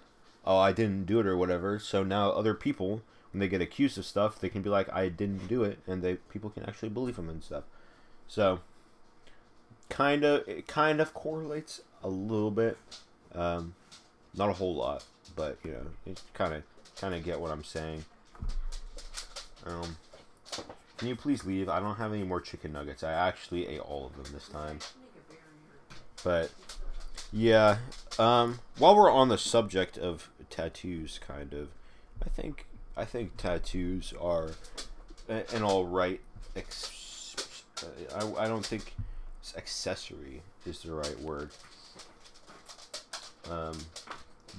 I didn't do it or whatever. So now other people, when they get accused of stuff, they can be like, I didn't do it, and people can actually believe him and stuff. So it kind of correlates a little bit, not a whole lot, but you know, it's kind of get what I'm saying. Can you please leave? I don't have any more chicken nuggets. I actually ate all of them this time. But yeah, while we're on the subject of tattoos, kind of, I think tattoos are an alright. I don't think accessory is the right word.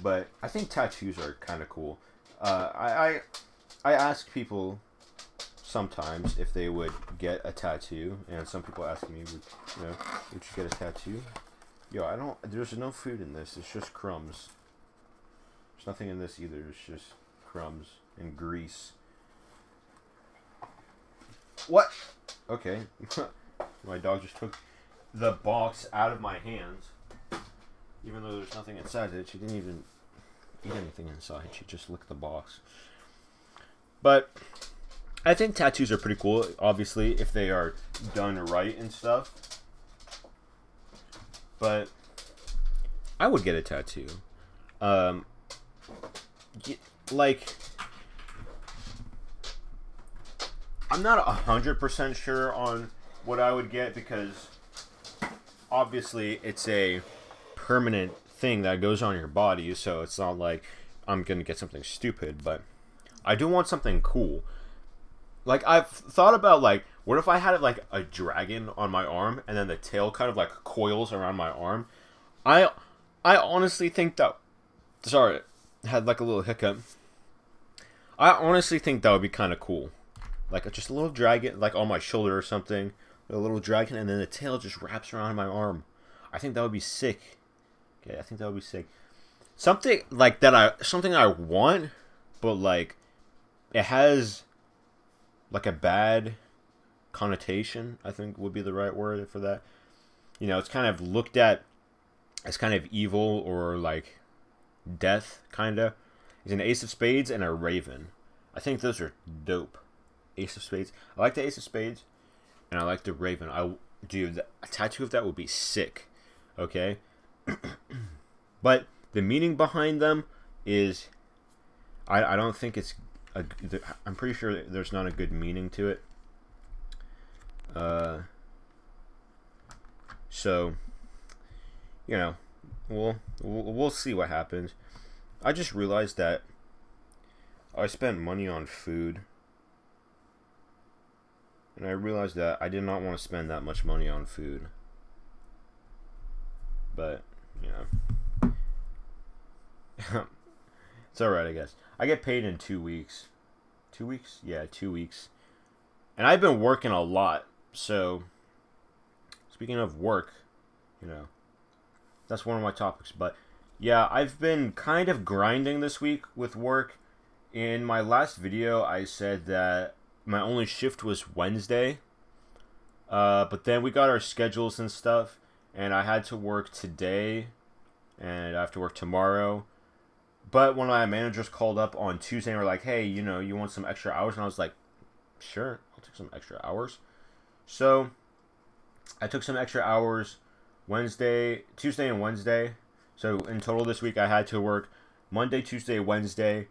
But I think tattoos are kind of cool. I ask people sometimes if they would get a tattoo, and some people ask me, would you get a tattoo? Yo, there's no food in this. It's just crumbs. There's nothing in this either. It's just crumbs and grease. What? Okay. My dog just took the box out of my hands. Even though there's nothing inside it, she didn't even eat anything inside. She just licked the box. But I think tattoos are pretty cool, obviously, if they are done right and stuff. But I would get a tattoo. Like, I'm not 100% sure on what I would get, because obviously it's a permanent thing that goes on your body, so it's not like I'm gonna get something stupid, but I do want something cool. Like, I've thought about, like, what if I had, like, a dragon on my arm, and then the tail kind of, like, coils around my arm? I I honestly think that... Sorry, had, like, a little hiccup. I honestly think that would be kind of cool. Like, just a little dragon, like, on my shoulder or something. A little dragon, and then the tail just wraps around my arm. I think that would be sick. Okay, I think that would be sick. Something, like, something I want, but, like, it has... like a bad connotation, I think would be the right word for that. You know, it's kind of looked at as kind of evil or like death, kinda. It's an ace of spades and a raven. I think those are dope. Ace of spades. I like the ace of spades, and I like the raven. Dude, a tattoo of that would be sick. Okay, but the meaning behind them is, I don't think it's. I'm pretty sure there's not a good meaning to it. So, you know, we'll see what happens. I just realized that I spent money on food, and I realized that I did not want to spend that much money on food. But, you know, it's alright, I guess. I get paid in 2 weeks. 2 weeks? Yeah, 2 weeks. And I've been working a lot. So, speaking of work, you know, that's one of my topics. But, yeah, I've been kind of grinding this week with work. In my last video, I said that my only shift was Wednesday. But then we got our schedules and stuff. And I had to work today. And I have to work tomorrow. But when my managers called up on Tuesday and were like, hey, you know, you want some extra hours? And I was like, sure, I'll take some extra hours. So I took some extra hours Tuesday and Wednesday. So in total this week I had to work Monday, Tuesday, Wednesday,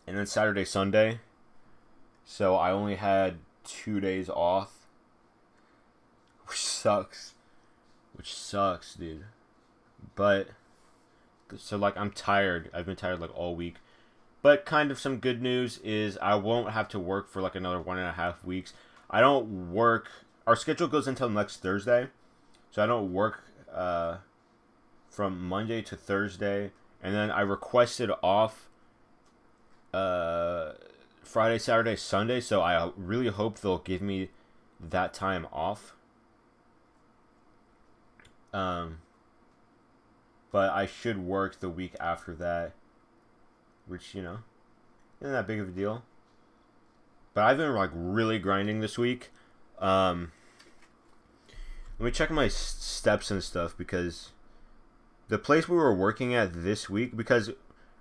and then Saturday, Sunday. So I only had 2 days off, which sucks. Which sucks, dude. But... so, like, I'm tired. I've been tired, like, all week. But kind of some good news is I won't have to work for, like, another 1.5 weeks. I don't work... Our schedule goes until next Thursday. So I don't work from Monday to Thursday. And then I requested off Friday, Saturday, Sunday. So I really hope they'll give me that time off. But I should work the week after that, which, you know, isn't that big of a deal. But I've been, like, really grinding this week. Let me check my steps and stuff, because the place we were working at this week, because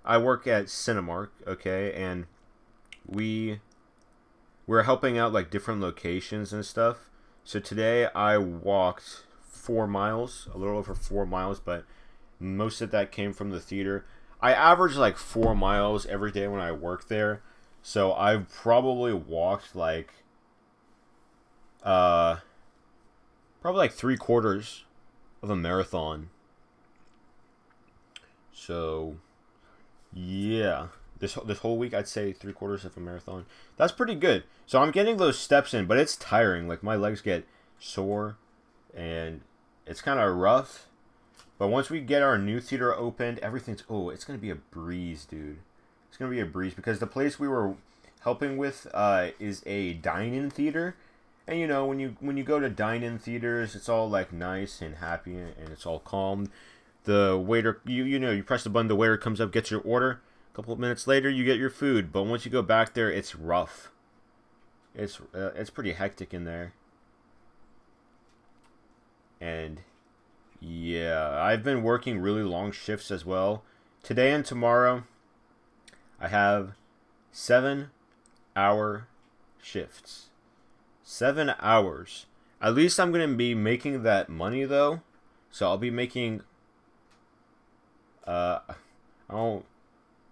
I work at Cinemark, okay, and we're helping out, like, different locations and stuff. So today I walked 4 miles, a little over 4 miles, but... most of that came from the theater. I average like 4 miles every day when I work there. So I've probably walked like probably like 3/4 of a marathon. So yeah. This whole week I'd say 3/4 of a marathon. That's pretty good. So I'm getting those steps in, but it's tiring. Like my legs get sore and it's kinda rough. But once we get our new theater opened, everything's... oh, it's going to be a breeze, dude. It's going to be a breeze. Because the place we were helping with is a dine-in theater. And, you know, when you go to dine-in theaters, it's all, like, nice and happy. And it's all calm. The waiter... You know, you press the button, the waiter comes up, gets your order. A couple of minutes later, you get your food. But once you go back there, it's rough. It's pretty hectic in there. And... yeah, I've been working really long shifts as well. Today and tomorrow, I have 7-hour shifts. 7 hours. At least I'm going to be making that money, though. So I'll be making... I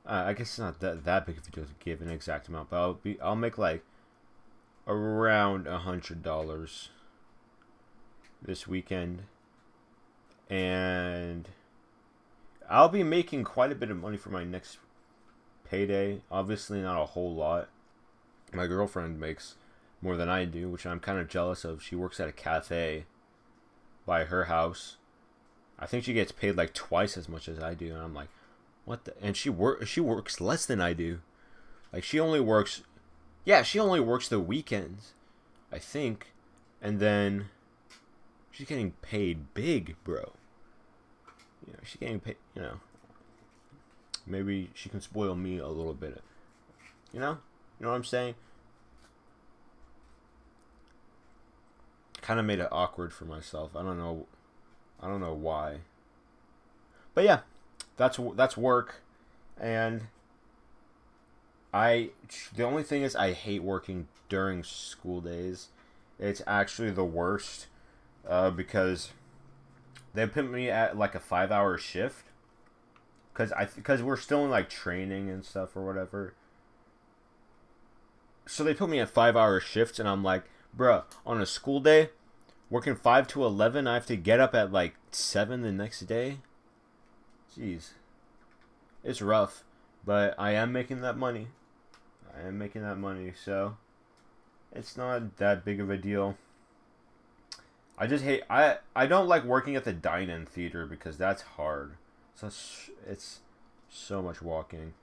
guess it's not that big of a deal to give an exact amount, but I'll make like around $100. this weekend, and I'll be making quite a bit of money for my next payday. Obviously, not a whole lot. My girlfriend makes more than I do, which I'm kind of jealous of. She works at a cafe by her house. I think she gets paid like twice as much as I do, and I'm like, what the? And she works less than I do. Like she only works the weekends, I think, and then she's getting paid big, bro. You know, she's getting paid. You know, maybe she can spoil me a little bit. You know what I'm saying? Kind of made it awkward for myself. I don't know why. But yeah, that's work, and the only thing is I hate working during school days. It's actually the worst because they put me at like a 5-hour shift because we're still in like training and stuff or whatever. So they put me at 5-hour shifts, and I'm like, bruh, on a school day, working 5 to 11, I have to get up at like 7 the next day. Jeez. It's rough, but I am making that money. So it's not that big of a deal. I just hate, I don't like working at the dine-in theater because that's hard. It's so much walking.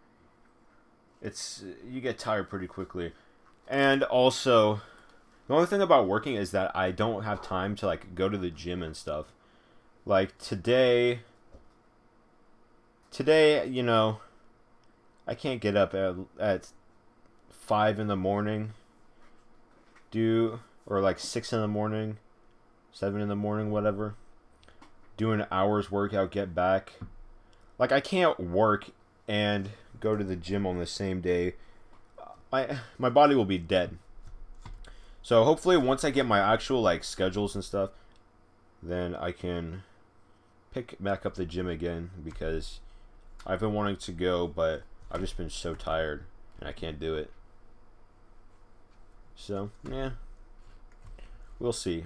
You get tired pretty quickly. And also, the only thing about working is that I don't have time to like go to the gym and stuff. Like today, you know, I can't get up at 5 in the morning, or like 6 in the morning, 7 in the morning, whatever. Do an hour's workout, get back. Like I can't work and go to the gym on the same day. My body will be dead. So hopefully once I get my actual like schedules and stuff, then I can pick back up the gym again, because I've been wanting to go, but I've just been so tired and I can't do it. So, yeah. We'll see.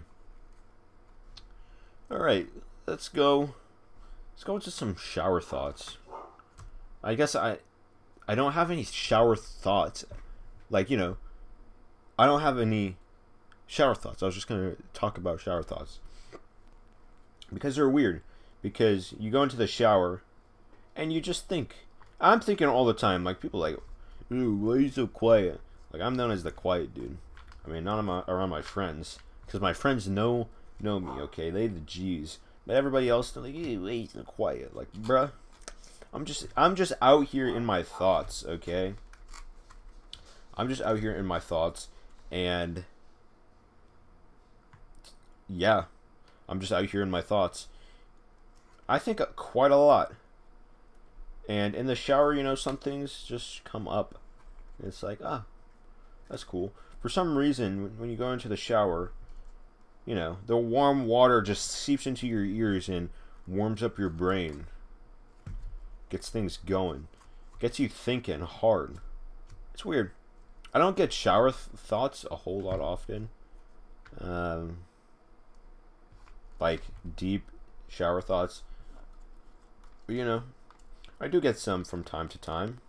Alright, let's go into some shower thoughts. I guess I don't have any shower thoughts. Like, you know, I don't have any shower thoughts. I was just going to talk about shower thoughts. Because they're weird. Because you go into the shower and you just think. I'm thinking all the time. Like, people like, ooh, why are you so quiet? Like, I'm known as the quiet dude. I mean, not around my friends. Because my friends know me, okay? They the G's. But everybody else, they're like, hey, why are you so quiet? Like, bruh, I'm just out here in my thoughts, okay? I'm just out here in my thoughts, and yeah, I'm just out here in my thoughts. I think quite a lot. And in the shower, you know, some things just come up. It's like, that's cool. For some reason, when you go into the shower, you know, the warm water just seeps into your ears and warms up your brain. Gets things going. Gets you thinking hard. It's weird. I don't get shower thoughts a whole lot often. Like deep shower thoughts. But, you know, I do get some from time to time.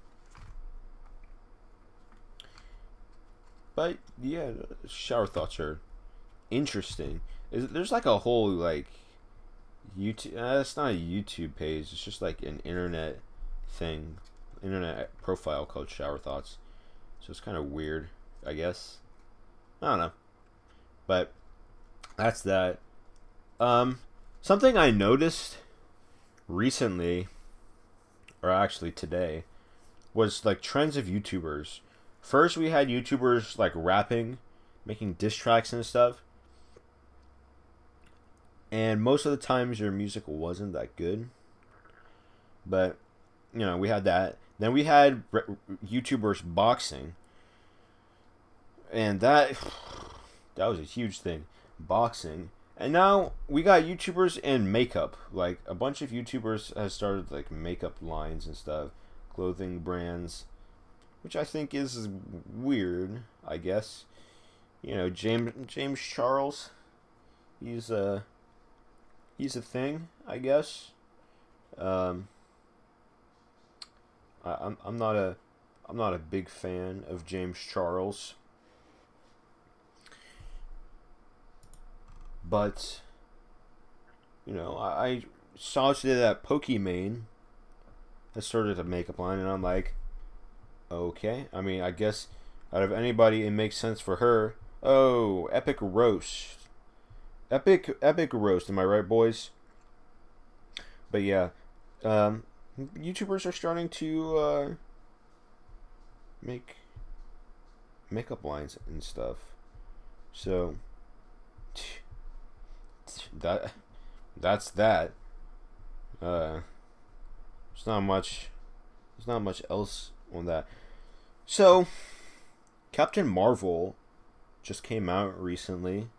But yeah, shower thoughts are interesting. There's like a whole like YouTube. It's not a YouTube page. It's just like an internet thing, internet profile called Shower Thoughts. So it's kind of weird, I guess. I don't know. But that's that. Something I noticed recently, or actually today, was like trends of YouTubers. First, we had YouTubers like rapping, making diss tracks and stuff. And most of the times their music wasn't that good. But, you know, we had that. Then we had YouTubers boxing. And that was a huge thing. Boxing. And now we got YouTubers in makeup. Like, a bunch of YouTubers have started, like, makeup lines and stuff. Clothing brands. Which I think is weird, I guess. You know, James Charles. He's a thing, I guess. Um, I'm not a big fan of James Charles, but you know, I saw today that Pokimane has started a makeup line, and I'm like, okay. I mean, I guess out of anybody, it makes sense for her. Oh, epic roast, epic roast. Am I right, boys? But yeah, YouTubers are starting to make makeup lines and stuff. So that's that. There's not much. There's not much else on that. So, Captain Marvel just came out recently,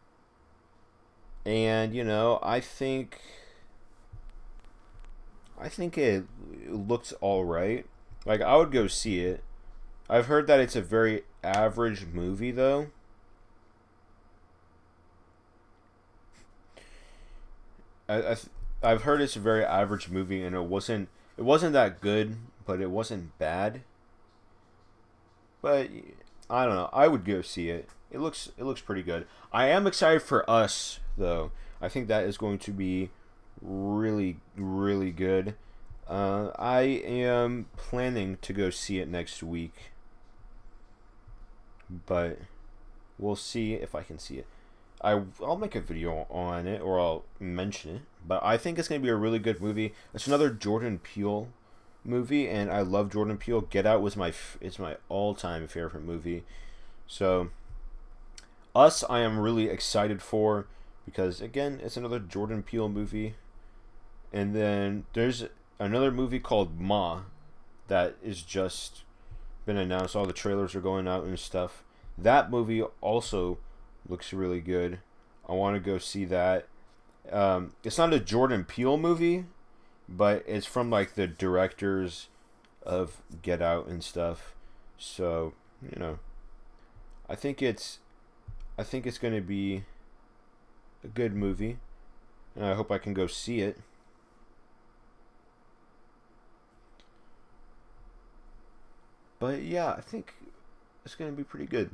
and you know, I think it looks all right. Like, I would go see it. I've heard that it's a very average movie, though. I've heard it's a very average movie, and it wasn't that good, but it wasn't bad. But I don't know. I would go see it. It looks pretty good. I am excited for Us, though. I think that is going to be really good. I am planning to go see it next week, but we'll see if I can see it. I'll make a video on it, or I'll mention it. But I think it's going to be a really good movie. It's another Jordan Peele movie, and I love Jordan Peele. Get Out was my all-time favorite movie. So, Us, I am really excited for, because again, it's another Jordan Peele movie. And then there's another movie called Ma that is just been announced. All the trailers are going out and stuff. That movie also looks really good. I want to go see that. It's not a Jordan Peele movie, but it's from like the directors of Get Out and stuff. So, you know, I think it's going to be a good movie, and I hope I can go see it. But yeah, I think it's going to be pretty good.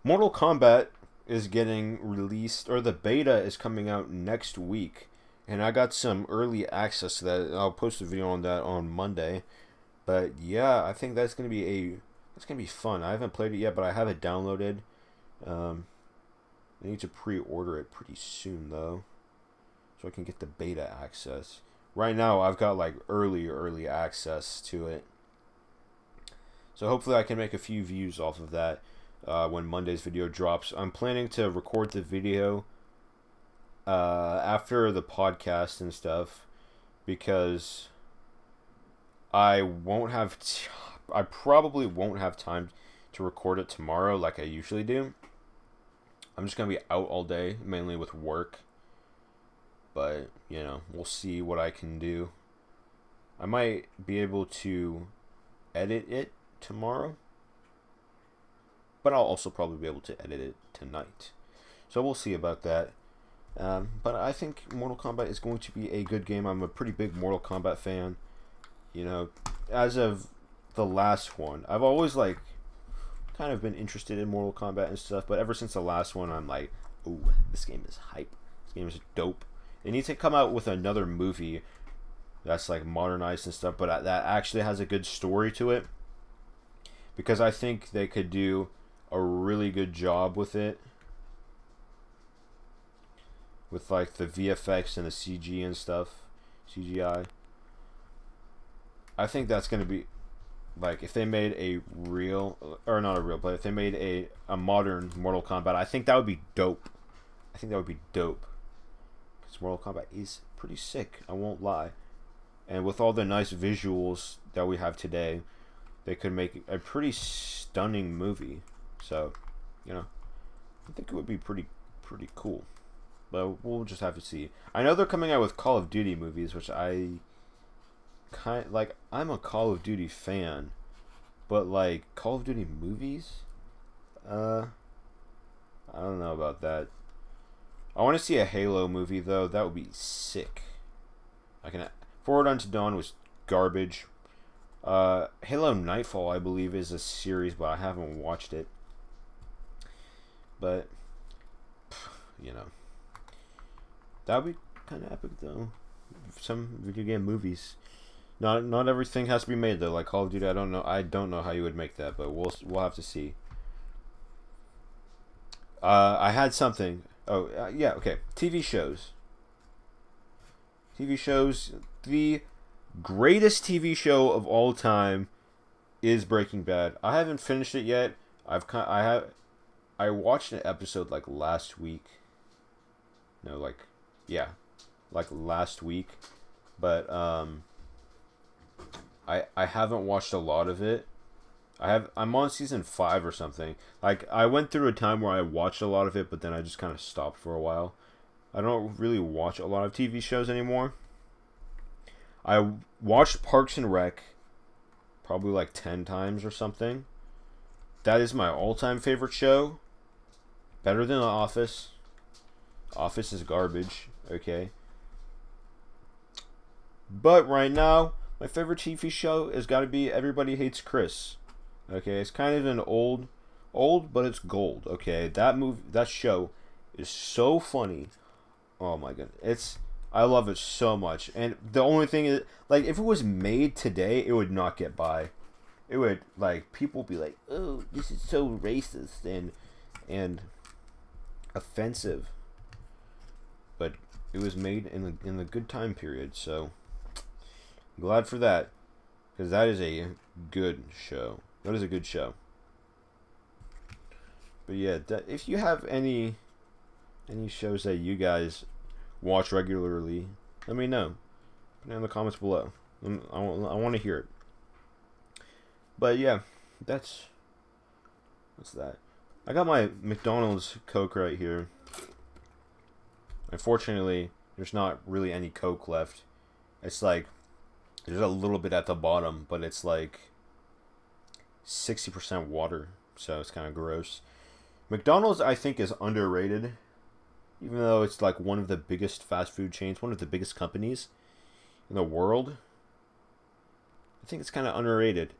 Mortal Kombat is getting released, or the beta is coming out next week, and I got some early access to that. I'll post a video on that on Monday. But yeah, I think that's gonna be fun. I haven't played it yet, but I have it downloaded. I need to pre-order it pretty soon though, so I can get the beta access. Right now, I've got like early access to it, so hopefully I can make a few views off of that. When Monday's video drops, I'm planning to record the video after the podcast and stuff, because I probably won't have time to record it tomorrow like I usually do. I'm just gonna be out all day, mainly with work. But you know, we'll see what I can do. I might be able to edit it tomorrow, but I'll also probably be able to edit it tonight. So we'll see about that. But I think Mortal Kombat is going to be a good game. I'm a pretty big Mortal Kombat fan. You know, as of the last one, I've always like kind of been interested in Mortal Kombat and stuff. But ever since the last one, I'm like, ooh, this game is hype. This game is dope. They need to come out with another movie that's like modernized and stuff, but that actually has a good story to it. Because I think they could do a really good job with it, with like the VFX and the CG and stuff, CGI. I think that's gonna be like, if they made a real, or not a real, but if they made a modern Mortal Kombat, I think that would be dope. I think that would be dope, because Mortal Kombat is pretty sick, I won't lie. And with all the nice visuals that we have today, they could make a pretty stunning movie. So, you know, I think it would be pretty cool. But we'll just have to see. I know they're coming out with Call of Duty movies, which I'm a Call of Duty fan, but like Call of Duty movies, I don't know about that. I want to see a Halo movie though. That would be sick. I can. Forward Unto Dawn was garbage. Halo Nightfall, I believe, is a series, but I haven't watched it. But you know, that would be kind of epic though. Some video game movies. Not everything has to be made though. Like Call of Duty, I don't know how you would make that, but we'll have to see. I had something. Oh yeah, okay. TV shows. TV shows. The greatest TV show of all time is Breaking Bad. I haven't finished it yet. I watched an episode like last week. No, like last week, but I haven't watched a lot of it. I'm on season 5 or something. Like I went through a time where I watched a lot of it, but then I just kind of stopped for a while. I don't really watch a lot of TV shows anymore. I watched Parks and Rec probably like 10 times or something. That is my all-time favorite show. Better than The Office. Office is garbage, okay? But right now, my favorite TV show has got to be Everybody Hates Chris. Okay, it's kind of an old, but it's gold. Okay, that show is so funny. Oh my goodness, I love it so much. And the only thing is, like, if it was made today, it would not get by. It would, like, people would be like, "Oh, this is so racist and offensive." But it was made in the good time period, so I'm glad for that, because that is a good show. That is a good show. But yeah, if you have any shows that you guys watch regularly, let me know. Put it in the comments below. I want to hear it. But yeah, what's that? I got my McDonald's Coke right here. Unfortunately, there's not really any Coke left. It's like, there's a little bit at the bottom, but it's like 60% water, so it's kind of gross. McDonald's, I think, is underrated, even though it's like one of the biggest fast food chains, one of the biggest companies in the world. I think it's kind of underrated,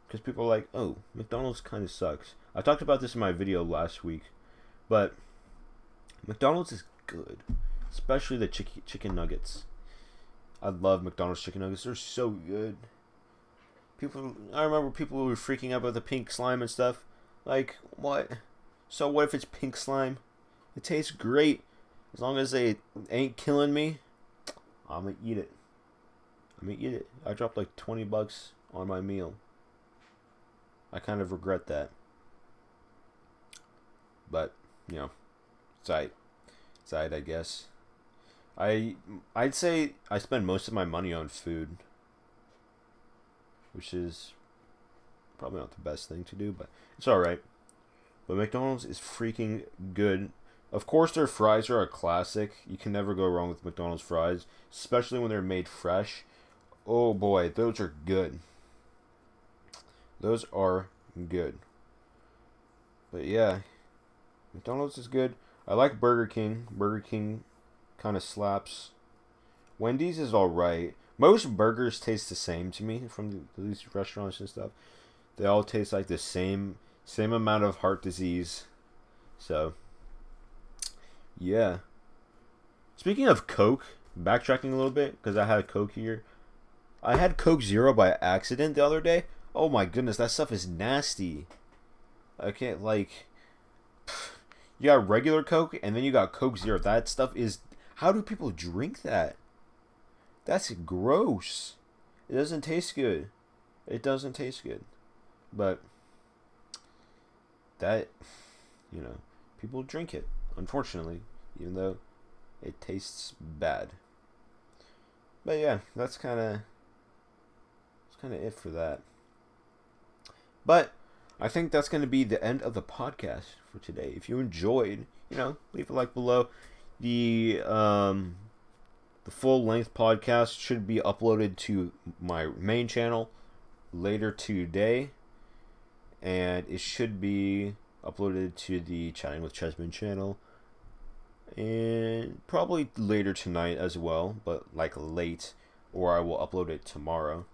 because people are like, "Oh, McDonald's kind of sucks." I talked about this in my video last week, but McDonald's is good, especially the chicken nuggets. I love McDonald's chicken nuggets. They're so good. I remember people were freaking out about the pink slime and stuff. Like, what? So what if it's pink slime? It tastes great. As long as they ain't killing me, I'm gonna eat it. I dropped like $20 on my meal. I kind of regret that. But, you know, it's alright, I guess. I'd say I spend most of my money on food, which is probably not the best thing to do, but it's alright. But McDonald's is freaking good. Of course, their fries are a classic. You can never go wrong with McDonald's fries, especially when they're made fresh. Oh boy, those are good. Those are good. But yeah, McDonald's is good. I like Burger King. Burger King kind of slaps. Wendy's is alright. Most burgers taste the same to me from these restaurants and stuff. They all taste like the same amount of heart disease. So, yeah. Speaking of Coke, backtracking a little bit, because I had Coke here. I had Coke Zero by accident the other day. Oh my goodness, that stuff is nasty. I can't, like... You got regular Coke, and then you got Coke Zero. That stuff is... How do people drink that? That's gross. It doesn't taste good. It doesn't taste good. But... That... You know... People drink it, unfortunately. Even though it tastes bad. But yeah, that's kind of... That's kind of it for that. But... I think that's going to be the end of the podcast for today. If you enjoyed, you know, leave a like below. The full-length podcast should be uploaded to my main channel later today. And it should be uploaded to the Chatting with Chesmond channel and probably later tonight as well, but like late, or I will upload it tomorrow.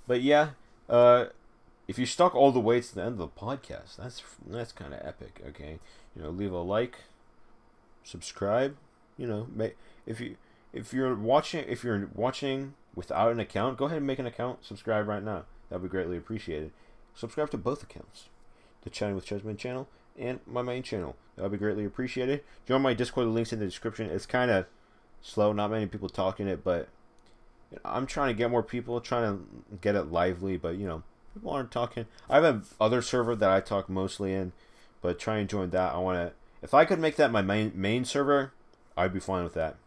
But yeah, if you stuck all the way to the end of the podcast, that's kind of epic. Okay, leave a like, subscribe. If you're watching without an account, go ahead and make an account. Subscribe right now. That would be greatly appreciated. Subscribe to both accounts, the Chatting with Chesmond channel and my main channel. That would be greatly appreciated. Join my Discord. The link's in the description. It's kind of slow. Not many people talk in it, but I'm trying to get more people. Trying to get it lively, but people aren't talking. I have a other server that I talk mostly in, but try and join that. If I could make that my main server, I'd be fine with that.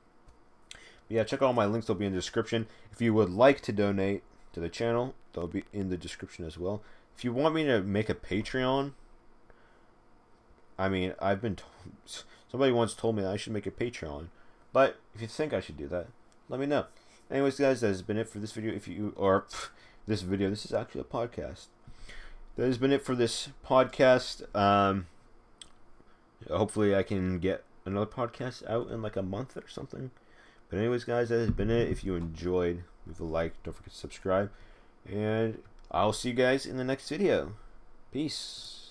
But yeah, check out all my links. They'll be in the description. If you would like to donate to the channel, they'll be in the description as well. If you want me to make a Patreon, I mean, somebody once told me that I should make a Patreon, but if you think I should do that, let me know. Anyways, guys, that has been it for this video. This is actually a podcast. That has been it for this podcast. Hopefully I can get another podcast out in like a month or something. But anyways, guys, that has been it. If you enjoyed, leave a like. Don't forget to subscribe. And I'll see you guys in the next video. Peace.